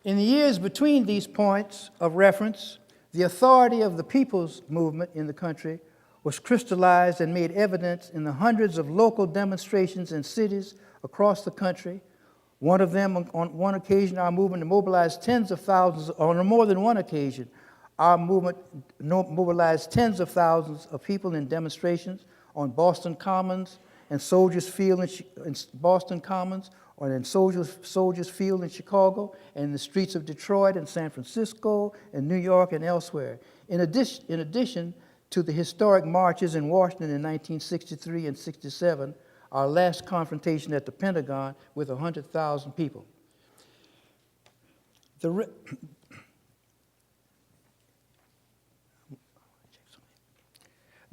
In the years between these points of reference, the authority of the people's movement in the country was crystallized and made evident in the hundreds of local demonstrations in cities across the country. One of them, on one occasion, our movement mobilized tens of thousands, on more than one occasion, our movement mobilized tens of thousands of people in demonstrations on Boston Commons and Soldiers Field in Boston Commons, or in Soldiers Field in Chicago, and in the streets of Detroit and San Francisco and New York and elsewhere. In addition to the historic marches in Washington in 1963 and 67, our last confrontation at the Pentagon with 100,000 people. The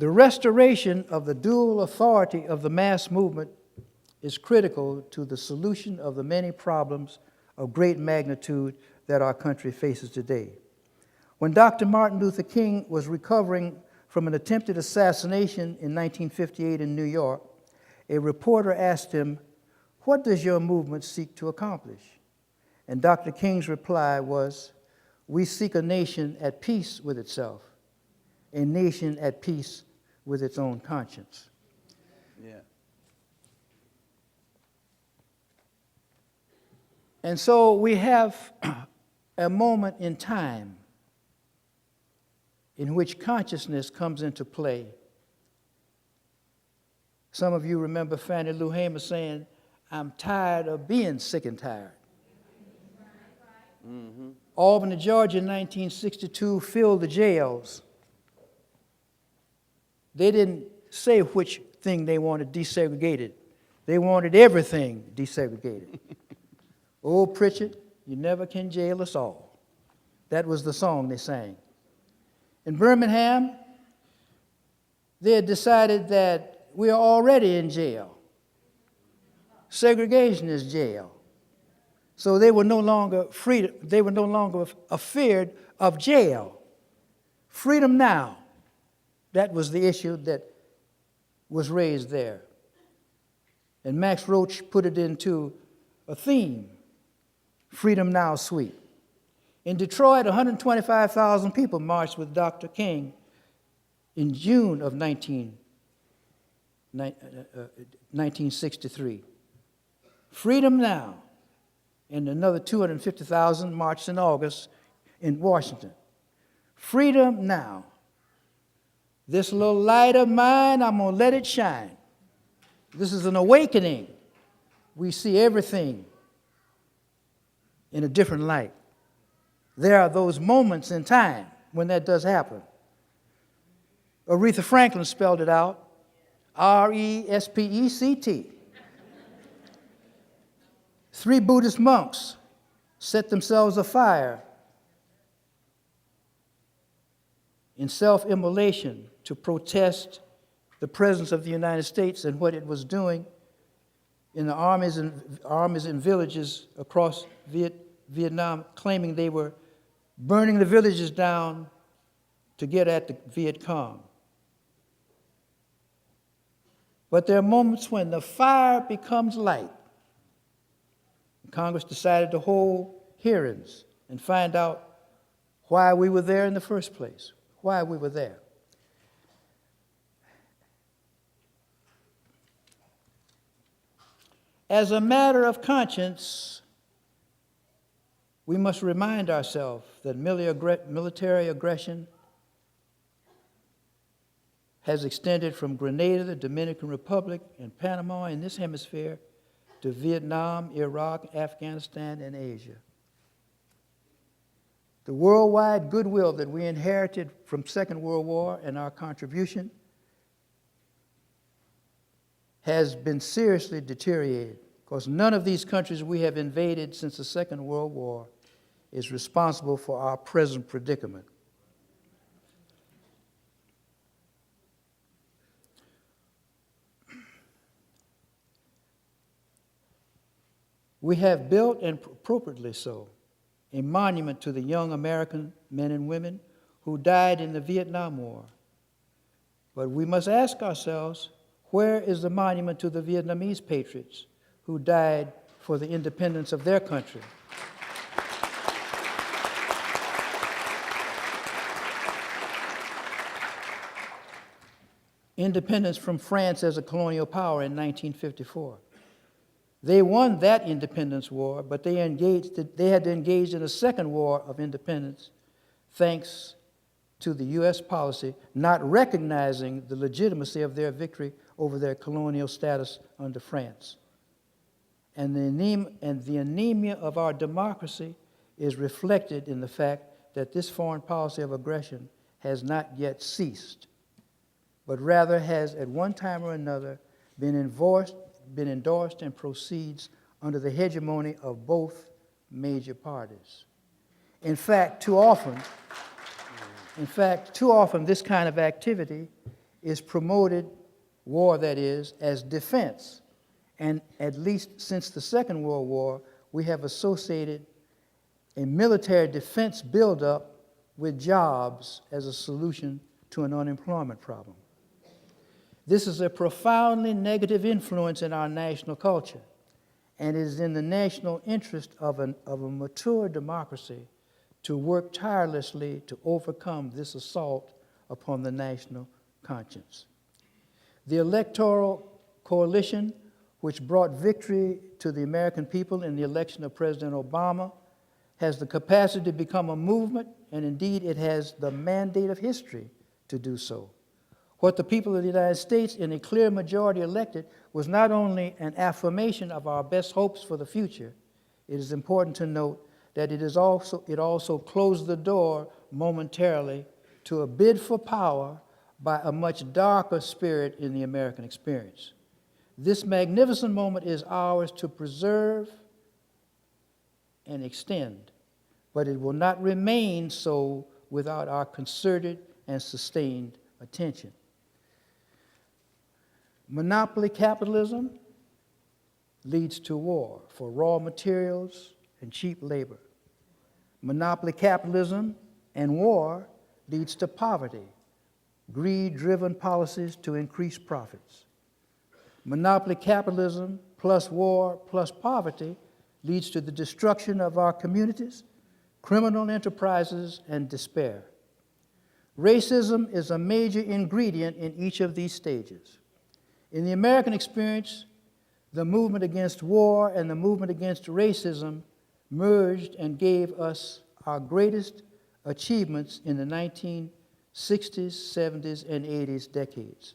restoration of the dual authority of the mass movement is critical to the solution of the many problems of great magnitude that our country faces today. When Dr. Martin Luther King was recovering from an attempted assassination in 1958 in New York, a reporter asked him, "What does your movement seek to accomplish?" And Dr. King's reply was, "We seek a nation at peace with itself, a nation at peace with its own conscience." Yeah. And so we have a moment in time in which consciousness comes into play. Some of you remember Fannie Lou Hamer saying, "I'm tired of being sick and tired." Mm-hmm. Albany, Georgia in 1962 filled the jails. They didn't say which thing they wanted desegregated. They wanted everything desegregated. "Oh, Pritchard, you never can jail us all." That was the song they sang. In Birmingham, they had decided that we are already in jail. Segregation is jail. So they were no longer free. They were no longer afeared of jail. Freedom now. That was the issue that was raised there. And Max Roach put it into a theme. Freedom now, sweet. In Detroit, 125,000 people marched with Dr. King in June of 1963. Freedom now. And another 250,000 marched in August in Washington. Freedom now. This little light of mine, I'm going to let it shine. This is an awakening. We see everything in a different light. There are those moments in time when that does happen. Aretha Franklin spelled it out, R-E-S-P-E-C-T. 3 Buddhist monks set themselves afire in self-immolation to protest the presence of the United States and what it was doing in the armies and villages across Vietnam, claiming they were burning the villages down to get at the Viet Cong. But there are moments when the fire becomes light. Congress decided to hold hearings and find out why we were there in the first place, why we were there. As a matter of conscience, we must remind ourselves that military aggression has extended from Grenada, the Dominican Republic, and Panama in this hemisphere to Vietnam, Iraq, Afghanistan, and Asia. The worldwide goodwill that we inherited from Second World War and our contribution has been seriously deteriorated, because none of these countries we have invaded since the Second World War is responsible for our present predicament. We have built, and appropriately so, a monument to the young American men and women who died in the Vietnam War. But we must ask ourselves, where is the monument to the Vietnamese patriots who died for the independence of their country? Independence from France as a colonial power in 1954. They won that independence war, but they had to engage in a second war of independence thanks to the U.S. policy not recognizing the legitimacy of their victory over their colonial status under France. And the anemia of our democracy is reflected in the fact that this foreign policy of aggression has not yet ceased, but rather has at one time or another been endorsed and proceeds under the hegemony of both major parties. In fact, too often, this kind of activity is promoted, war that is, as defense. And at least since the Second World War, we have associated a military defense buildup with jobs as a solution to an unemployment problem. This is a profoundly negative influence in our national culture, and it is in the national interest of a mature democracy to work tirelessly to overcome this assault upon the national conscience. The electoral coalition, which brought victory to the American people in the election of President Obama, has the capacity to become a movement, and indeed it has the mandate of history to do so. What the people of the United States in a clear majority elected was not only an affirmation of our best hopes for the future, it is important to note that it also closed the door momentarily to a bid for power by a much darker spirit in the American experience. This magnificent moment is ours to preserve and extend, but it will not remain so without our concerted and sustained attention. Monopoly capitalism leads to war for raw materials and cheap labor. Monopoly capitalism and war leads to poverty, greed-driven policies to increase profits. Monopoly capitalism plus war plus poverty leads to the destruction of our communities, criminal enterprises, and despair. Racism is a major ingredient in each of these stages. In the American experience, the movement against war and the movement against racism merged and gave us our greatest achievements in the 1960s, 70s, and 80s decades.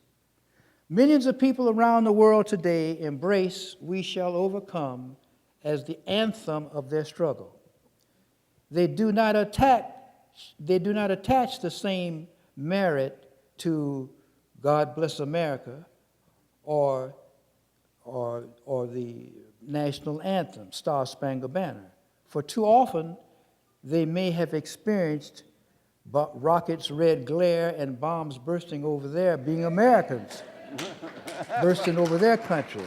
Millions of people around the world today embrace "We Shall Overcome" as the anthem of their struggle. They do not attach the same merit to "God Bless America" or the national anthem, Star Spangled Banner. For too often, they may have experienced rockets' red glare and bombs bursting over there, being Americans, bursting over their country.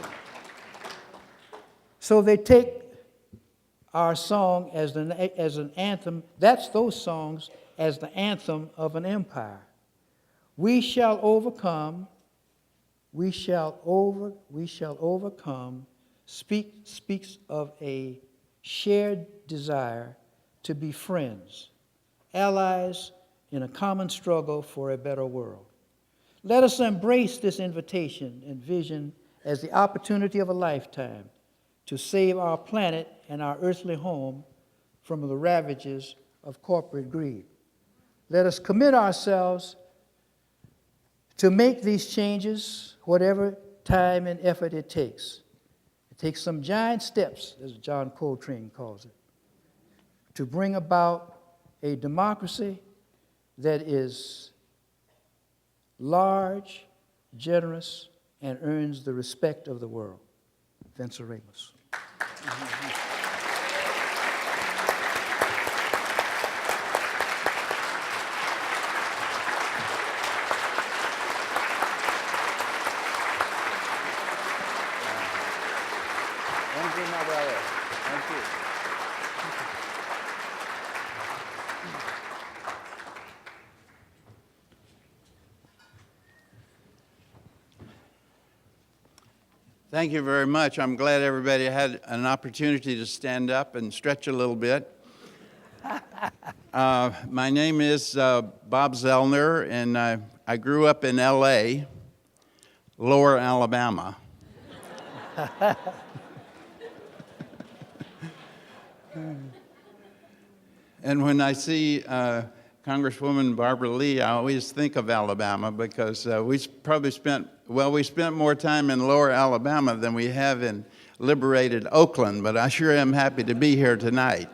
So they take our song as an anthem. That's those songs as the anthem of an empire. We shall overcome. We shall overcome. Speaks of a shared desire to be friends, allies in a common struggle for a better world. Let us embrace this invitation and vision as the opportunity of a lifetime to save our planet and our earthly home from the ravages of corporate greed. Let us commit ourselves to make these changes, whatever time and effort it takes. It takes some giant steps, as John Coltrane calls it, to bring about a democracy that is large, generous, and earns the respect of the world. Venceremos. Thank you, my brother. Thank you. Thank you very much. I'm glad everybody had an opportunity to stand up and stretch a little bit. My name is Bob Zellner, and I grew up in L.A., Lower Alabama. And when I see Congresswoman Barbara Lee, I always think of Alabama because we spent more time in Lower Alabama than we have in liberated Oakland, but I sure am happy to be here tonight.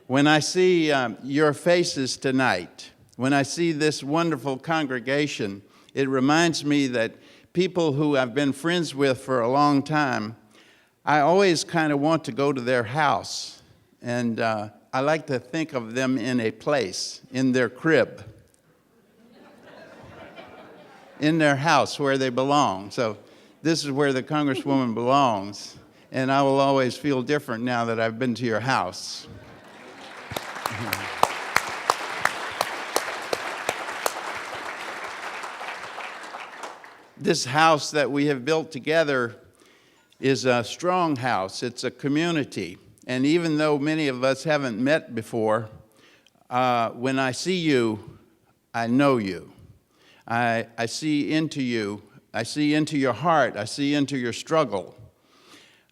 When I see your faces tonight, when I see this wonderful congregation, it reminds me that people who I've been friends with for a long time, I always kind of want to go to their house, and I like to think of them in a place, in their crib, in their house where they belong. So this is where the Congresswoman belongs, and I will always feel different now that I've been to your house. This house that we have built together is a strong house. It's a community. And even though many of us haven't met before, when I see you, I know you. I see into you. I see into your heart. I see into your struggle.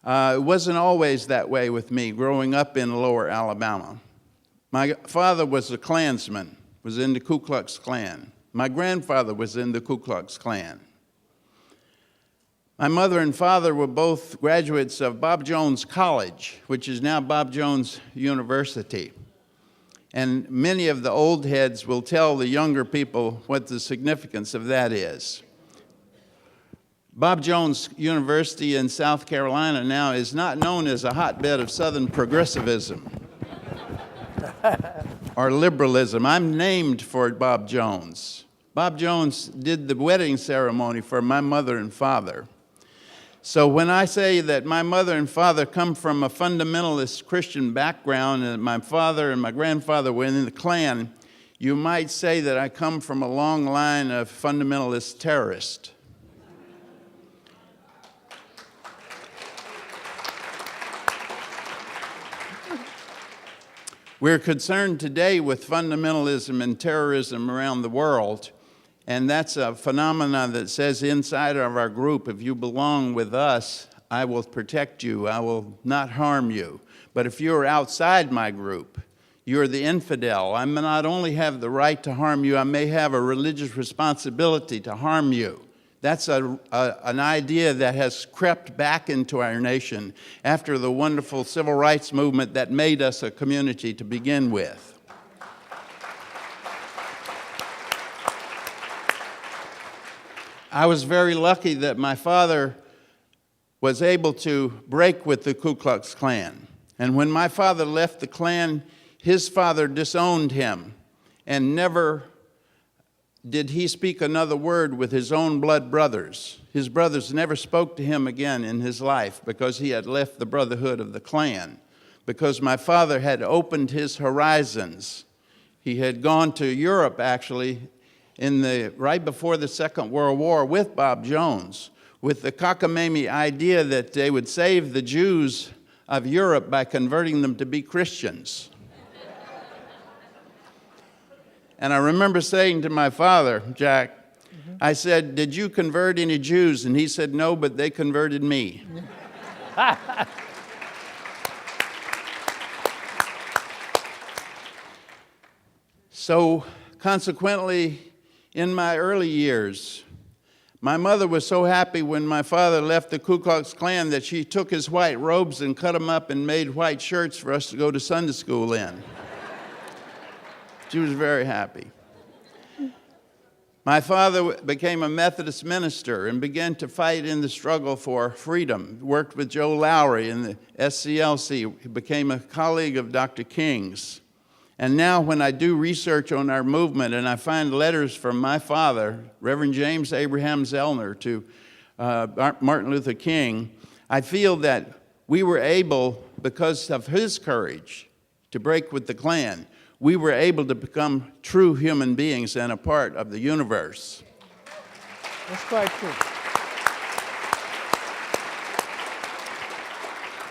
It wasn't always that way with me growing up in Lower Alabama. My father was a Klansman, was in the Ku Klux Klan. My grandfather was in the Ku Klux Klan. My mother and father were both graduates of Bob Jones College, which is now Bob Jones University. And many of the old heads will tell the younger people what the significance of that is. Bob Jones University in South Carolina now is not known as a hotbed of Southern progressivism or liberalism. I'm named for Bob Jones. Bob Jones did the wedding ceremony for my mother and father. So when I say that my mother and father come from a fundamentalist Christian background and my father and my grandfather were in the Klan, you might say that I come from a long line of fundamentalist terrorists. We're concerned today with fundamentalism and terrorism around the world. And that's a phenomenon that says inside of our group, if you belong with us, I will protect you, I will not harm you. But if you're outside my group, you're the infidel. I may not only have the right to harm you, I may have a religious responsibility to harm you. That's an idea that has crept back into our nation after the wonderful civil rights movement that made us a community to begin with. I was very lucky that my father was able to break with the Ku Klux Klan. And when my father left the Klan, his father disowned him and never did he speak another word with his own blood brothers. His brothers never spoke to him again in his life because he had left the brotherhood of the Klan, because my father had opened his horizons. He had gone to Europe, actually, right before the Second World War with Bob Jones, with the cockamamie idea that they would save the Jews of Europe by converting them to be Christians. And I remember saying to my father, Jack, I said, did you convert any Jews? And he said, no, but they converted me. So consequently, in my early years, my mother was so happy when my father left the Ku Klux Klan that she took his white robes and cut them up and made white shirts for us to go to Sunday school in. She was very happy. My father became a Methodist minister and began to fight in the struggle for freedom. Worked with Joe Lowry in the SCLC. He became a colleague of Dr. King's. And now when I do research on our movement and I find letters from my father, Reverend James Abraham Zellner, to Martin Luther King, I feel that we were able, because of his courage, to break with the Klan. We were able to become true human beings and a part of the universe. That's quite true.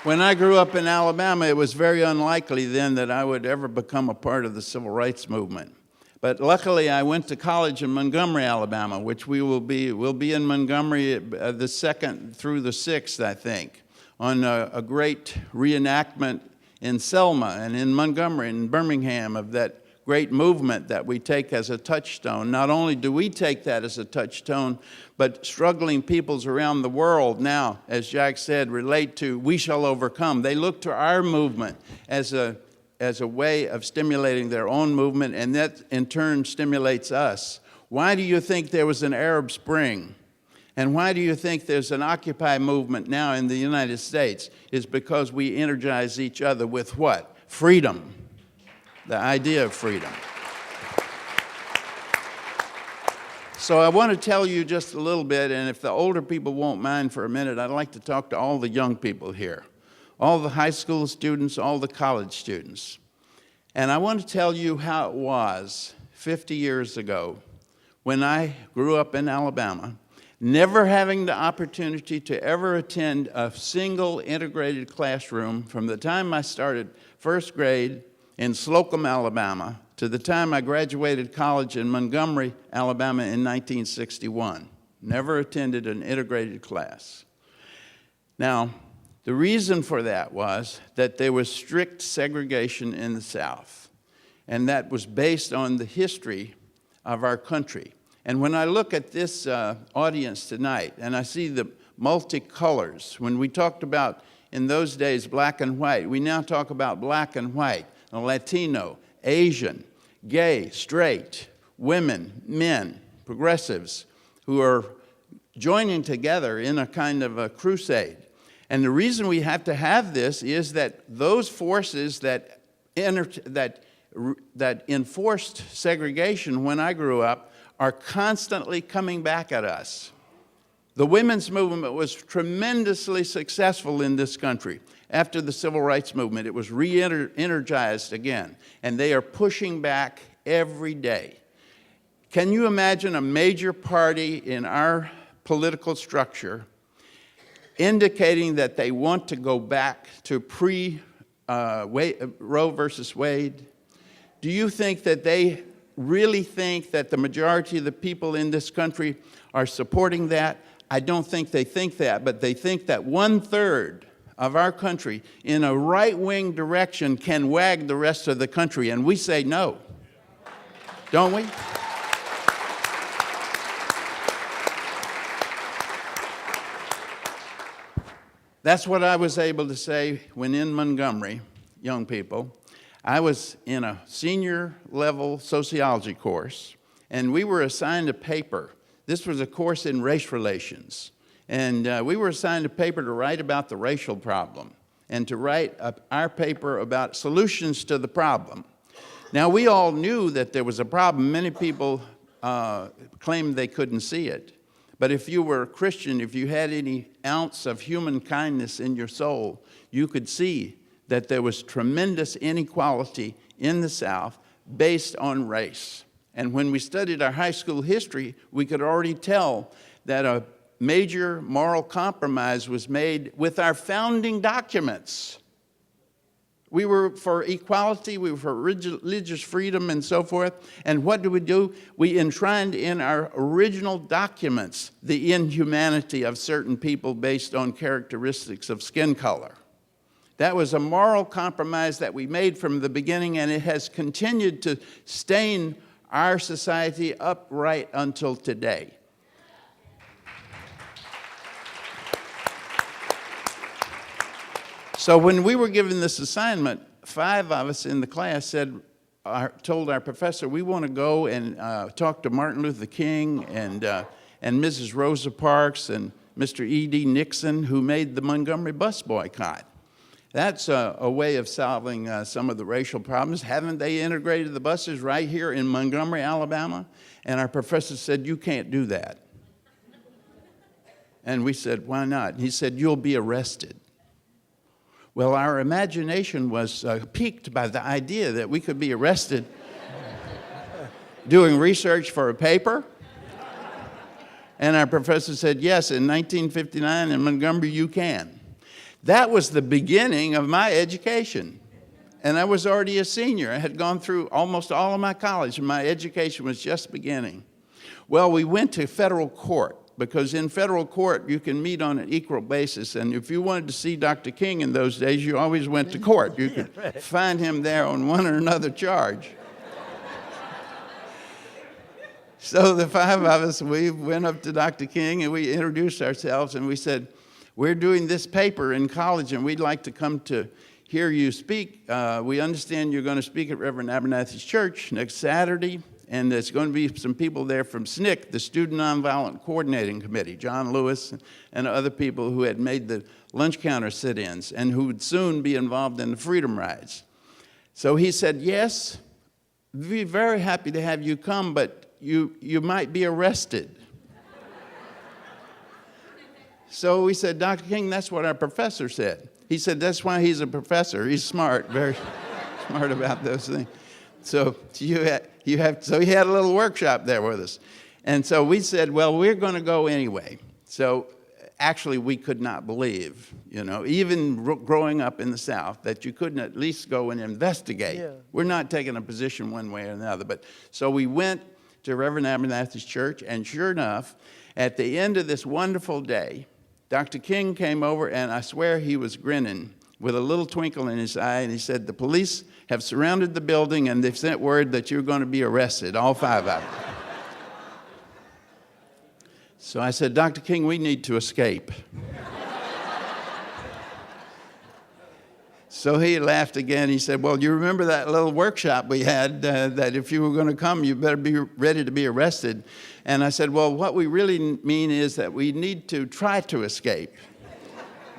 When I grew up in Alabama, it was very unlikely then that I would ever become a part of the civil rights movement. But luckily, I went to college in Montgomery, Alabama, which we'll be in Montgomery the 2nd through the 6th, I think, on a great reenactment in Selma and in Montgomery and Birmingham of that great movement that we take as a touchstone. Not only do we take that as a touchstone, but struggling peoples around the world now, as Jack said, relate to We Shall Overcome. They look to our movement as a way of stimulating their own movement, and that in turn stimulates us. Why do you think there was an Arab Spring? And why do you think there's an Occupy movement now in the United States? It's because we energize each other with what? Freedom, the idea of freedom. So I want to tell you just a little bit, and if the older people won't mind for a minute, I'd like to talk to all the young people here, all the high school students, all the college students. And I want to tell you how it was 50 years ago when I grew up in Alabama, never having the opportunity to ever attend a single integrated classroom from the time I started first grade in Slocum, Alabama, to the time I graduated college in Montgomery, Alabama in 1961. Never attended an integrated class. Now, the reason for that was that there was strict segregation in the South, and that was based on the history of our country. And when I look at this audience tonight, and I see the multicolors, when we talked about, in those days, black and white, we now talk about black and white, Latino, Asian, gay, straight, women, men, progressives, who are joining together in a kind of a crusade. And the reason we have to have this is that those forces that enforced segregation when I grew up are constantly coming back at us. The women's movement was tremendously successful in this country. After the civil rights movement, it was re-energized again, and they are pushing back every day. Can you imagine a major party in our political structure indicating that they want to go back to Roe versus Wade? Do you think that they really think that the majority of the people in this country are supporting that? I don't think they think that, but they think that 1/3 of our country in a right-wing direction can wag the rest of the country, and we say no, don't we? That's what I was able to say when in Montgomery, young people. I was in a senior level sociology course, and we were assigned a paper. This was a course in race relations. And we were assigned a paper to write about the racial problem and to write our paper about solutions to the problem. Now, we all knew that there was a problem. Many people claimed they couldn't see it. But if you were a Christian, if you had any ounce of human kindness in your soul, you could see that there was tremendous inequality in the South based on race. And when we studied our high school history, we could already tell that a major moral compromise was made with our founding documents. We were for equality, we were for religious freedom and so forth. And what do? We enshrined in our original documents the inhumanity of certain people based on characteristics of skin color. That was a moral compromise that we made from the beginning, and it has continued to stain our society upright until today. So when we were given this assignment, 5 of us in the class told our professor, we want to go and talk to Martin Luther King and Mrs. Rosa Parks and Mr. E.D. Nixon, who made the Montgomery bus boycott. That's a way of solving some of the racial problems. Haven't they integrated the buses right here in Montgomery, Alabama? And our professor said, you can't do that. And we said, why not? He said, you'll be arrested. Well, our imagination was piqued by the idea that we could be arrested doing research for a paper. And our professor said, yes, in 1959 in Montgomery, you can. That was the beginning of my education. And I was already a senior. I had gone through almost all of my college, and my education was just beginning. Well, we went to federal court, because in federal court, you can meet on an equal basis. And if you wanted to see Dr. King in those days, you always went to court. You could find him there on one or another charge. So the 5 of us, we went up to Dr. King, and we introduced ourselves, and we said, we're doing this paper in college, and we'd like to come to hear you speak. We understand you're going to speak at Reverend Abernathy's church next Saturday. And there's going to be some people there from SNCC, the Student Nonviolent Coordinating Committee, John Lewis and other people who had made the lunch counter sit-ins and who would soon be involved in the Freedom Rides. So he said, yes, we'd be very happy to have you come, but you might be arrested. So we said, Dr. King, that's what our professor said. He said, that's why he's a professor. He's smart, very smart about those things. So he had a little workshop there with us. And so we said, well, we're going to go anyway. So actually we could not believe, even growing up in the South, that you couldn't at least go and investigate. Yeah. We're not taking a position one way or another. But so we went to Reverend Abernathy's church, and sure enough, at the end of this wonderful day, Dr. King came over, and I swear he was grinning with a little twinkle in his eye, and he said, the police have surrounded the building, and they've sent word that you're going to be arrested, all 5 of them. So I said, Dr. King, we need to escape. So he laughed again. He said, well, you remember that little workshop we had that if you were going to come, you better be ready to be arrested. And I said, well, what we really mean is that we need to try to escape,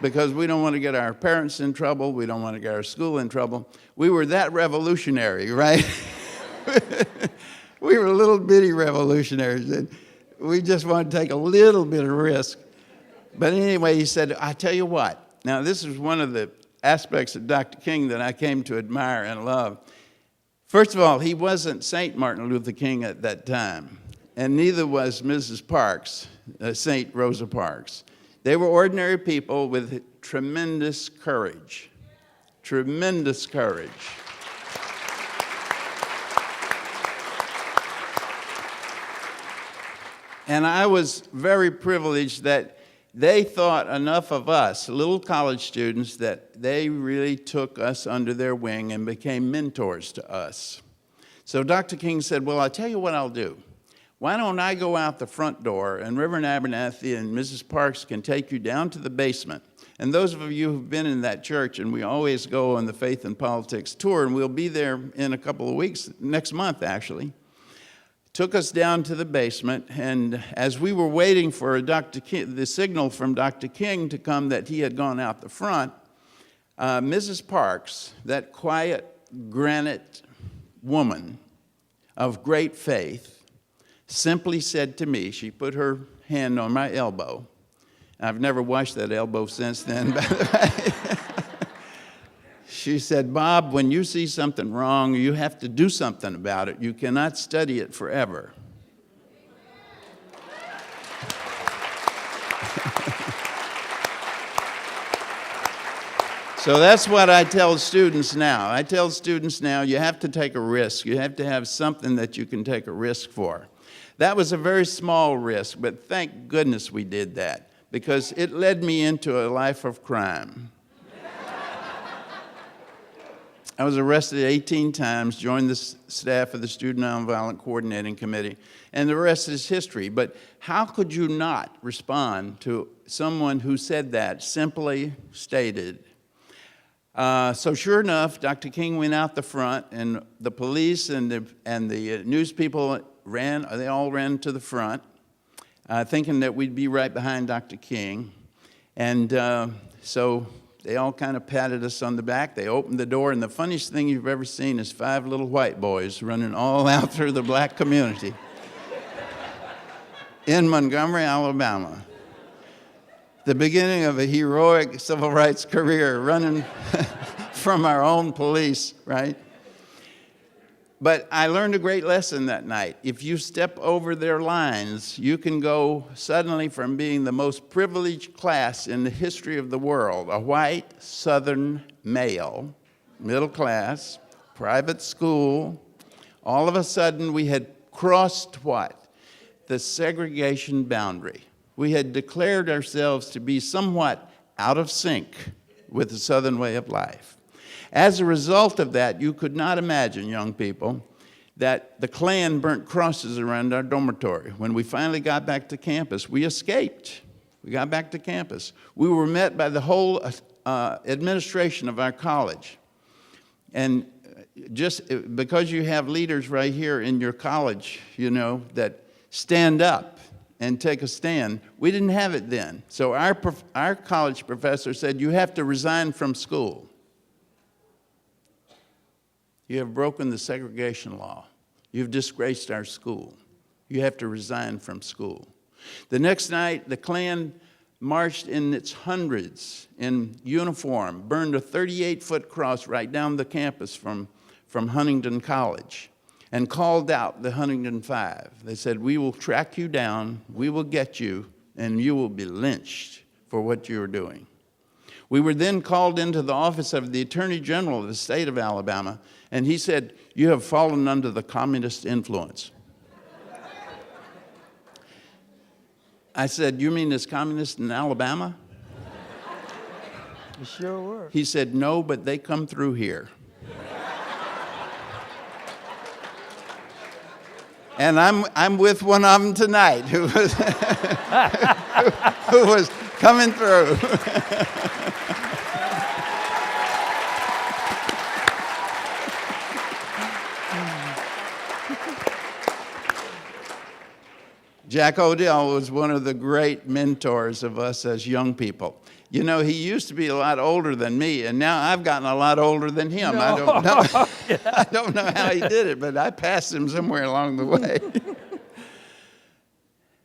because we don't want to get our parents in trouble. We don't want to get our school in trouble. We were that revolutionary, right? We were little bitty revolutionaries, and we just wanted to take a little bit of risk. But anyway, he said, I tell you what. Now, this is one of the aspects of Dr. King that I came to admire and love. First of all, he wasn't Saint Martin Luther King at that time, and neither was Mrs. Parks, Saint Rosa Parks. They were ordinary people with tremendous courage. Tremendous courage. And I was very privileged that they thought enough of us, little college students, that they really took us under their wing and became mentors to us. So Dr. King said, well, I'll tell you what I'll do. Why don't I go out the front door, and Reverend Abernathy and Mrs. Parks can take you down to the basement. And those of you who've been in that church, and we always go on the Faith and Politics tour, and we'll be there in a couple of weeks, next month actually, took us down to the basement. And as we were waiting for the signal from Dr. King to come that he had gone out the front, Mrs. Parks, that quiet granite woman of great faith, simply said to me, she put her hand on my elbow. I've never washed that elbow since then, by the way. She said, Bob, when you see something wrong, you have to do something about it. You cannot study it forever. So that's what I tell students now. I tell students now, you have to take a risk. You have to have something that you can take a risk for. That was a very small risk, but thank goodness we did that, because it led me into a life of crime. I was arrested 18 times, joined the staff of the Student Nonviolent Coordinating Committee, and the rest is history. But how could you not respond to someone who said that, simply stated? So sure enough, Dr. King went out the front, and the police and the news people they all ran to the front, thinking that we'd be right behind Dr. King. And so they all kind of patted us on the back. They opened the door, and the funniest thing you've ever seen is 5 little white boys running all out through the black community in Montgomery, Alabama. The beginning of a heroic civil rights career, running from our own police, right? But I learned a great lesson that night. If you step over their lines, you can go suddenly from being the most privileged class in the history of the world, a white Southern male, middle class, private school. All of a sudden, we had crossed what? The segregation boundary. We had declared ourselves to be somewhat out of sync with the Southern way of life. As a result of that, you could not imagine, young people, that the Klan burnt crosses around our dormitory. When we finally got back to campus, we escaped. We got back to campus. We were met by the whole administration of our college. And just because you have leaders right here in your college, you know, that stand up and take a stand, we didn't have it then. So our college professor said, you have to resign from school. You have broken the segregation law. You've disgraced our school. You have to resign from school. The next night, the Klan marched in its hundreds in uniform, burned a 38-foot cross right down the campus from Huntington College, and called out the Huntington Five. They said, we will track you down, we will get you, and you will be lynched for what you are doing. We were then called into the office of the Attorney General of the state of Alabama, and he said, you have fallen under the communist influence. I said, you mean there's communists in Alabama? You sure were. He said, no, but they come through here. And I'm with one of them tonight who was coming through. Jack Odell was one of the great mentors of us as young people. You know, he used to be a lot older than me, and now I've gotten a lot older than him. No. I don't know. I don't know how he did it, but I passed him somewhere along the way.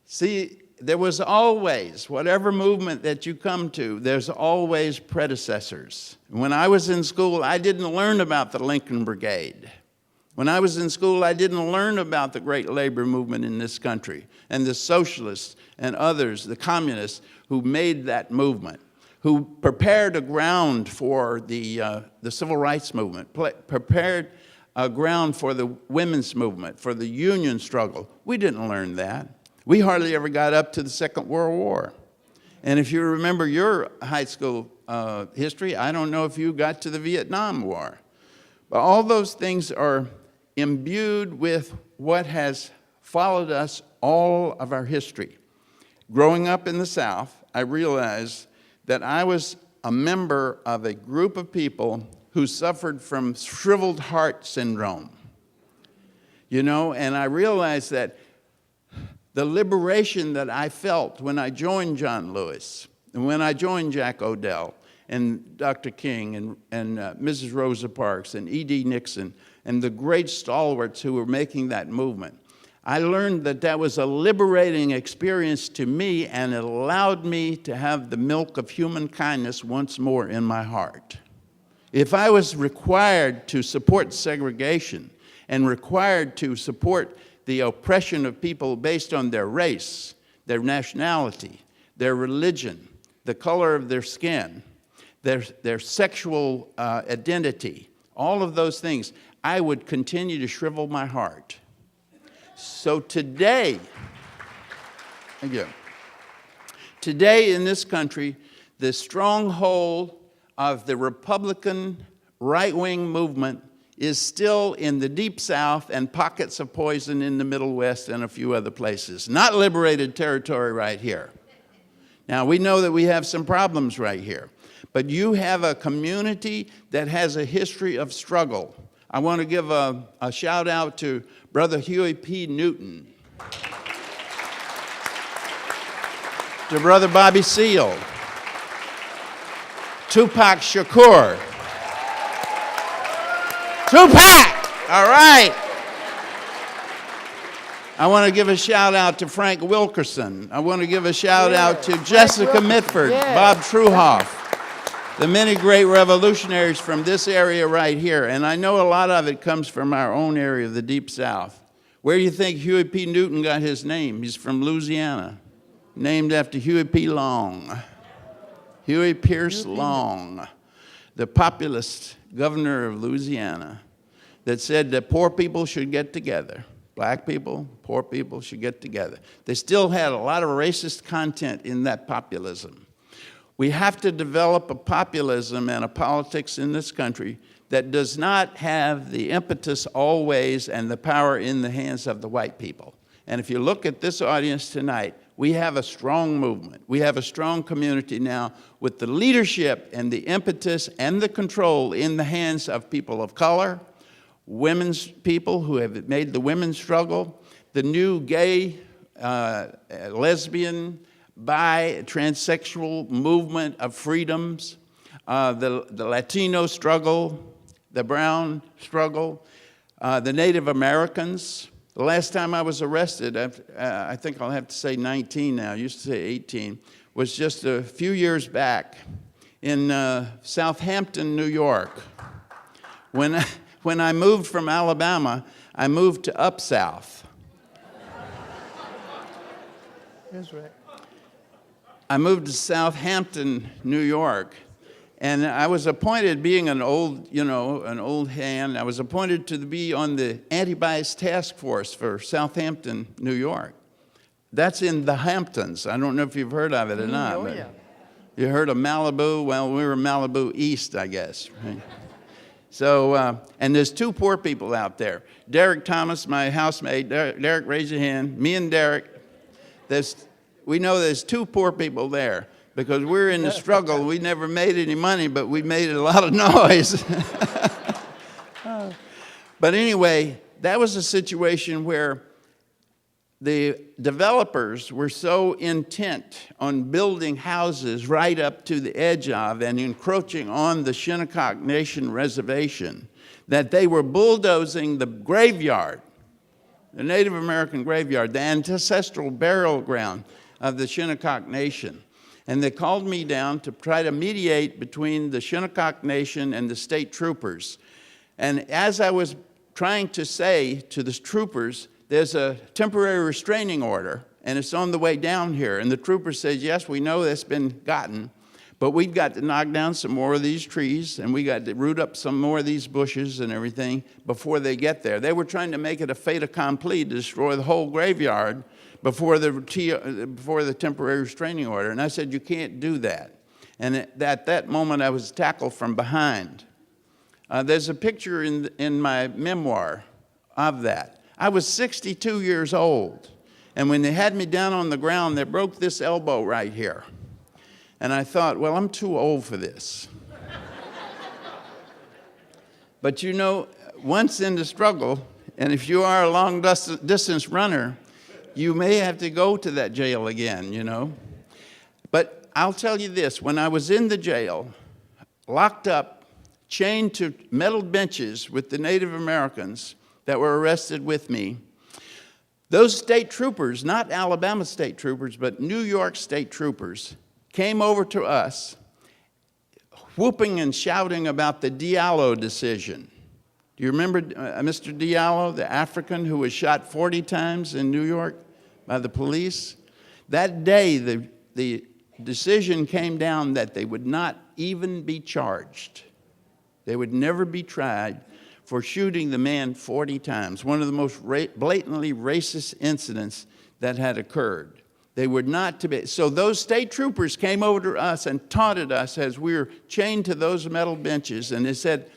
See, there was always, whatever movement that you come to, there's always predecessors. When I was in school, I didn't learn about the Lincoln Brigade. When I was in school, I didn't learn about the great labor movement in this country and the socialists and others, the communists, who made that movement, who prepared a ground for the civil rights movement, prepared a ground for the women's movement, for the union struggle. We didn't learn that. We hardly ever got up to the Second World War. And if you remember your high school history, I don't know if you got to the Vietnam War. But all those things are imbued with what has followed us all of our history. Growing up in the South, I realized that I was a member of a group of people who suffered from shriveled heart syndrome. You know, and I realized that the liberation that I felt when I joined John Lewis, and when I joined Jack Odell, and Dr. King, and Mrs. Rosa Parks, and E.D. Nixon, and the great stalwarts who were making that movement, I learned that that was a liberating experience to me, and it allowed me to have the milk of human kindness once more in my heart. If I was required to support segregation and required to support the oppression of people based on their race, their nationality, their religion, the color of their skin, their sexual identity, all of those things, I would continue to shrivel my heart. So today, again, today in this country, the stronghold of the Republican right-wing movement is still in the Deep South and pockets of poison in the Middle West and a few other places. Not liberated territory right here. Now, we know that we have some problems right here, but you have a community that has a history of struggle. I want to give a shout out to Brother Huey P. Newton, to Brother Bobby Seale, Tupac Shakur. Tupac! All right. I want to give a shout out to Frank Wilkerson. I want to give a shout out to Jessica Mitford, Bob Truhoff, the many great revolutionaries from this area right here. And I know a lot of it comes from our own area of the Deep South. Where do you think Huey P. Newton got his name? He's from Louisiana, named after Huey P. Long. Huey Pierce Long, the populist governor of Louisiana, that said that poor people should get together. Black people, poor people should get together. They still had a lot of racist content in that populism. We have to develop a populism and a politics in this country that does not have the impetus always and the power in the hands of the white people. And if you look at this audience tonight, we have a strong movement. We have a strong community now with the leadership and the impetus and the control in the hands of people of color, women's people who have made the women's struggle, the new gay, lesbian, bi, transsexual movement of freedoms, the Latino struggle, the brown struggle, the Native Americans. The last time I was arrested, I think I'll have to say 19 now, I used to say 18, was just a few years back in Southampton, New York. When I moved from Alabama, I moved to Up South. That's right. I moved to Southampton, New York, and I was appointed, being an old hand, I was appointed to be on the anti-bias task force for Southampton, New York. That's in the Hamptons. I don't know if you've heard of it or not. Oh, yeah. You heard of Malibu? Well, we were Malibu East, I guess. Right? So, and there's two poor people out there. Derek Thomas, my housemate. Derek, raise your hand. Me and Derek. We know there's two poor people there because we're in the struggle. We never made any money, but we made a lot of noise. But anyway, that was a situation where the developers were so intent on building houses right up to the edge of and encroaching on the Shinnecock Nation reservation that they were bulldozing the graveyard, the Native American graveyard, the ancestral burial ground of the Shinnecock Nation. And they called me down to try to mediate between the Shinnecock Nation and the state troopers. And as I was trying to say to the troopers, there's a temporary restraining order, and it's on the way down here. And the trooper says, yes, we know that's been gotten, but we've got to knock down some more of these trees, and we got to root up some more of these bushes and everything before they get there. They were trying to make it a fait accompli to destroy the whole graveyard before the temporary restraining order. And I said, you can't do that. And at that moment, I was tackled from behind. There's a picture in my memoir of that. I was 62 years old, and when they had me down on the ground, they broke this elbow right here. And I thought, well, I'm too old for this. But you know, once in the struggle, and if you are a long distance runner, you may have to go to that jail again, you know. But I'll tell you this, when I was in the jail, locked up, chained to metal benches with the Native Americans that were arrested with me, Those state troopers, not Alabama state troopers, but New York state troopers, came over to us whooping and shouting about the Diallo decision. Do you remember Mr. Diallo, the African who was shot 40 times in New York by the police? That day, the decision came down that they would not even be charged. They would never be tried for shooting the man 40 times, one of the most blatantly racist incidents that had occurred. They were not to be. So those state troopers came over to us and taunted us as we were chained to those metal benches, and they said,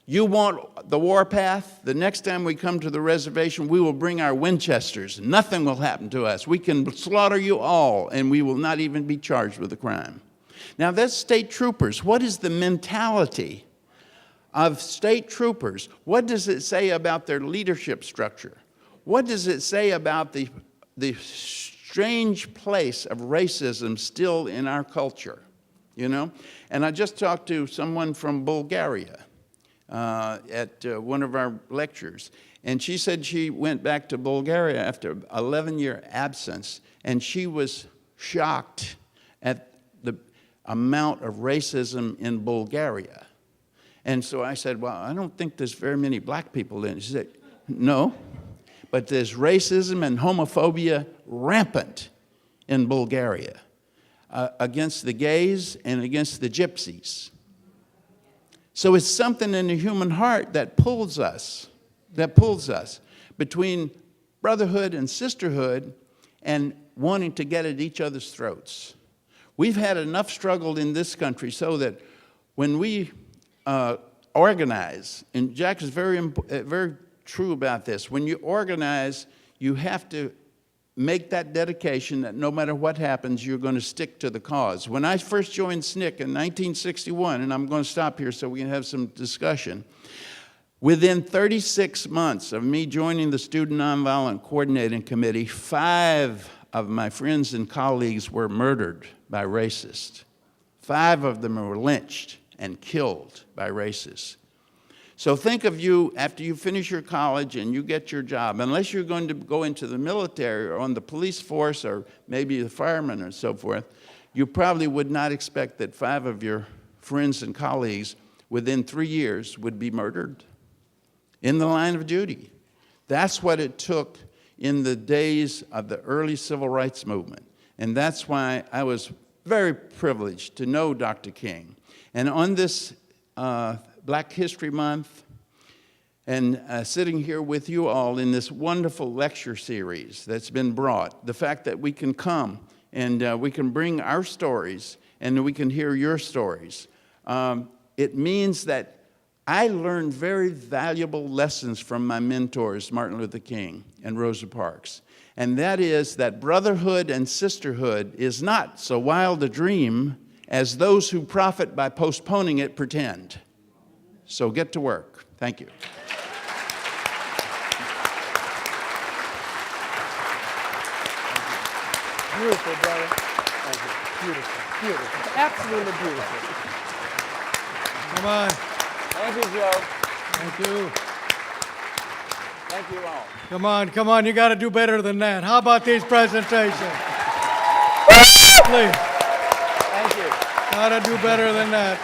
"You want the warpath? The next time we come to the reservation, we will bring our Winchesters. Nothing will happen to us. We can slaughter you all, and we will not even be charged with a crime." Now, that's state troopers. What is the mentality of state troopers? What does it say about their leadership structure? What does it say about the strange place of racism still in our culture? You know? And I just talked to someone from Bulgaria at one of our lectures, and she said she went back to Bulgaria after an 11-year absence, and she was shocked at the amount of racism in Bulgaria. And so I said, "Well, I don't think there's very many black people in it." She said, "No, but there's racism and homophobia rampant in Bulgaria against the gays and against the gypsies." So it's something in the human heart that pulls us between brotherhood and sisterhood and wanting to get at each other's throats. We've had enough struggle in this country so that when we organize, and Jack is very true about this, when you organize, you have to make that dedication that no matter what happens, you're going to stick to the cause. When I first joined SNCC in 1961, and I'm going to stop here so we can have some discussion, within 36 months of me joining the Student Nonviolent Coordinating Committee, 5 of my friends and colleagues were murdered by racists. 5 of them were lynched and killed by racists. So think of you after you finish your college and you get your job. Unless you're going to go into the military or on the police force or maybe the firemen or so forth, you probably would not expect that 5 of your friends and colleagues within 3 years would be murdered in the line of duty. That's what it took in the days of the early civil rights movement. And that's why I was very privileged to know Dr. King. And on this Black History Month, and sitting here with you all in this wonderful lecture series that's been brought, the fact that we can come and we can bring our stories and we can hear your stories, it means that I learned very valuable lessons from my mentors, Martin Luther King and Rosa Parks. And that is that brotherhood and sisterhood is not so wild a dream as those who profit by postponing it pretend. So get to work. Thank you. Beautiful, brother. Thank you. Beautiful, beautiful. Absolutely beautiful. Come on. Thank you, Joe. Thank you. Thank you all. Come on, you got to do better than that. How about these presentations? Please. Thank you. Got to do better than that.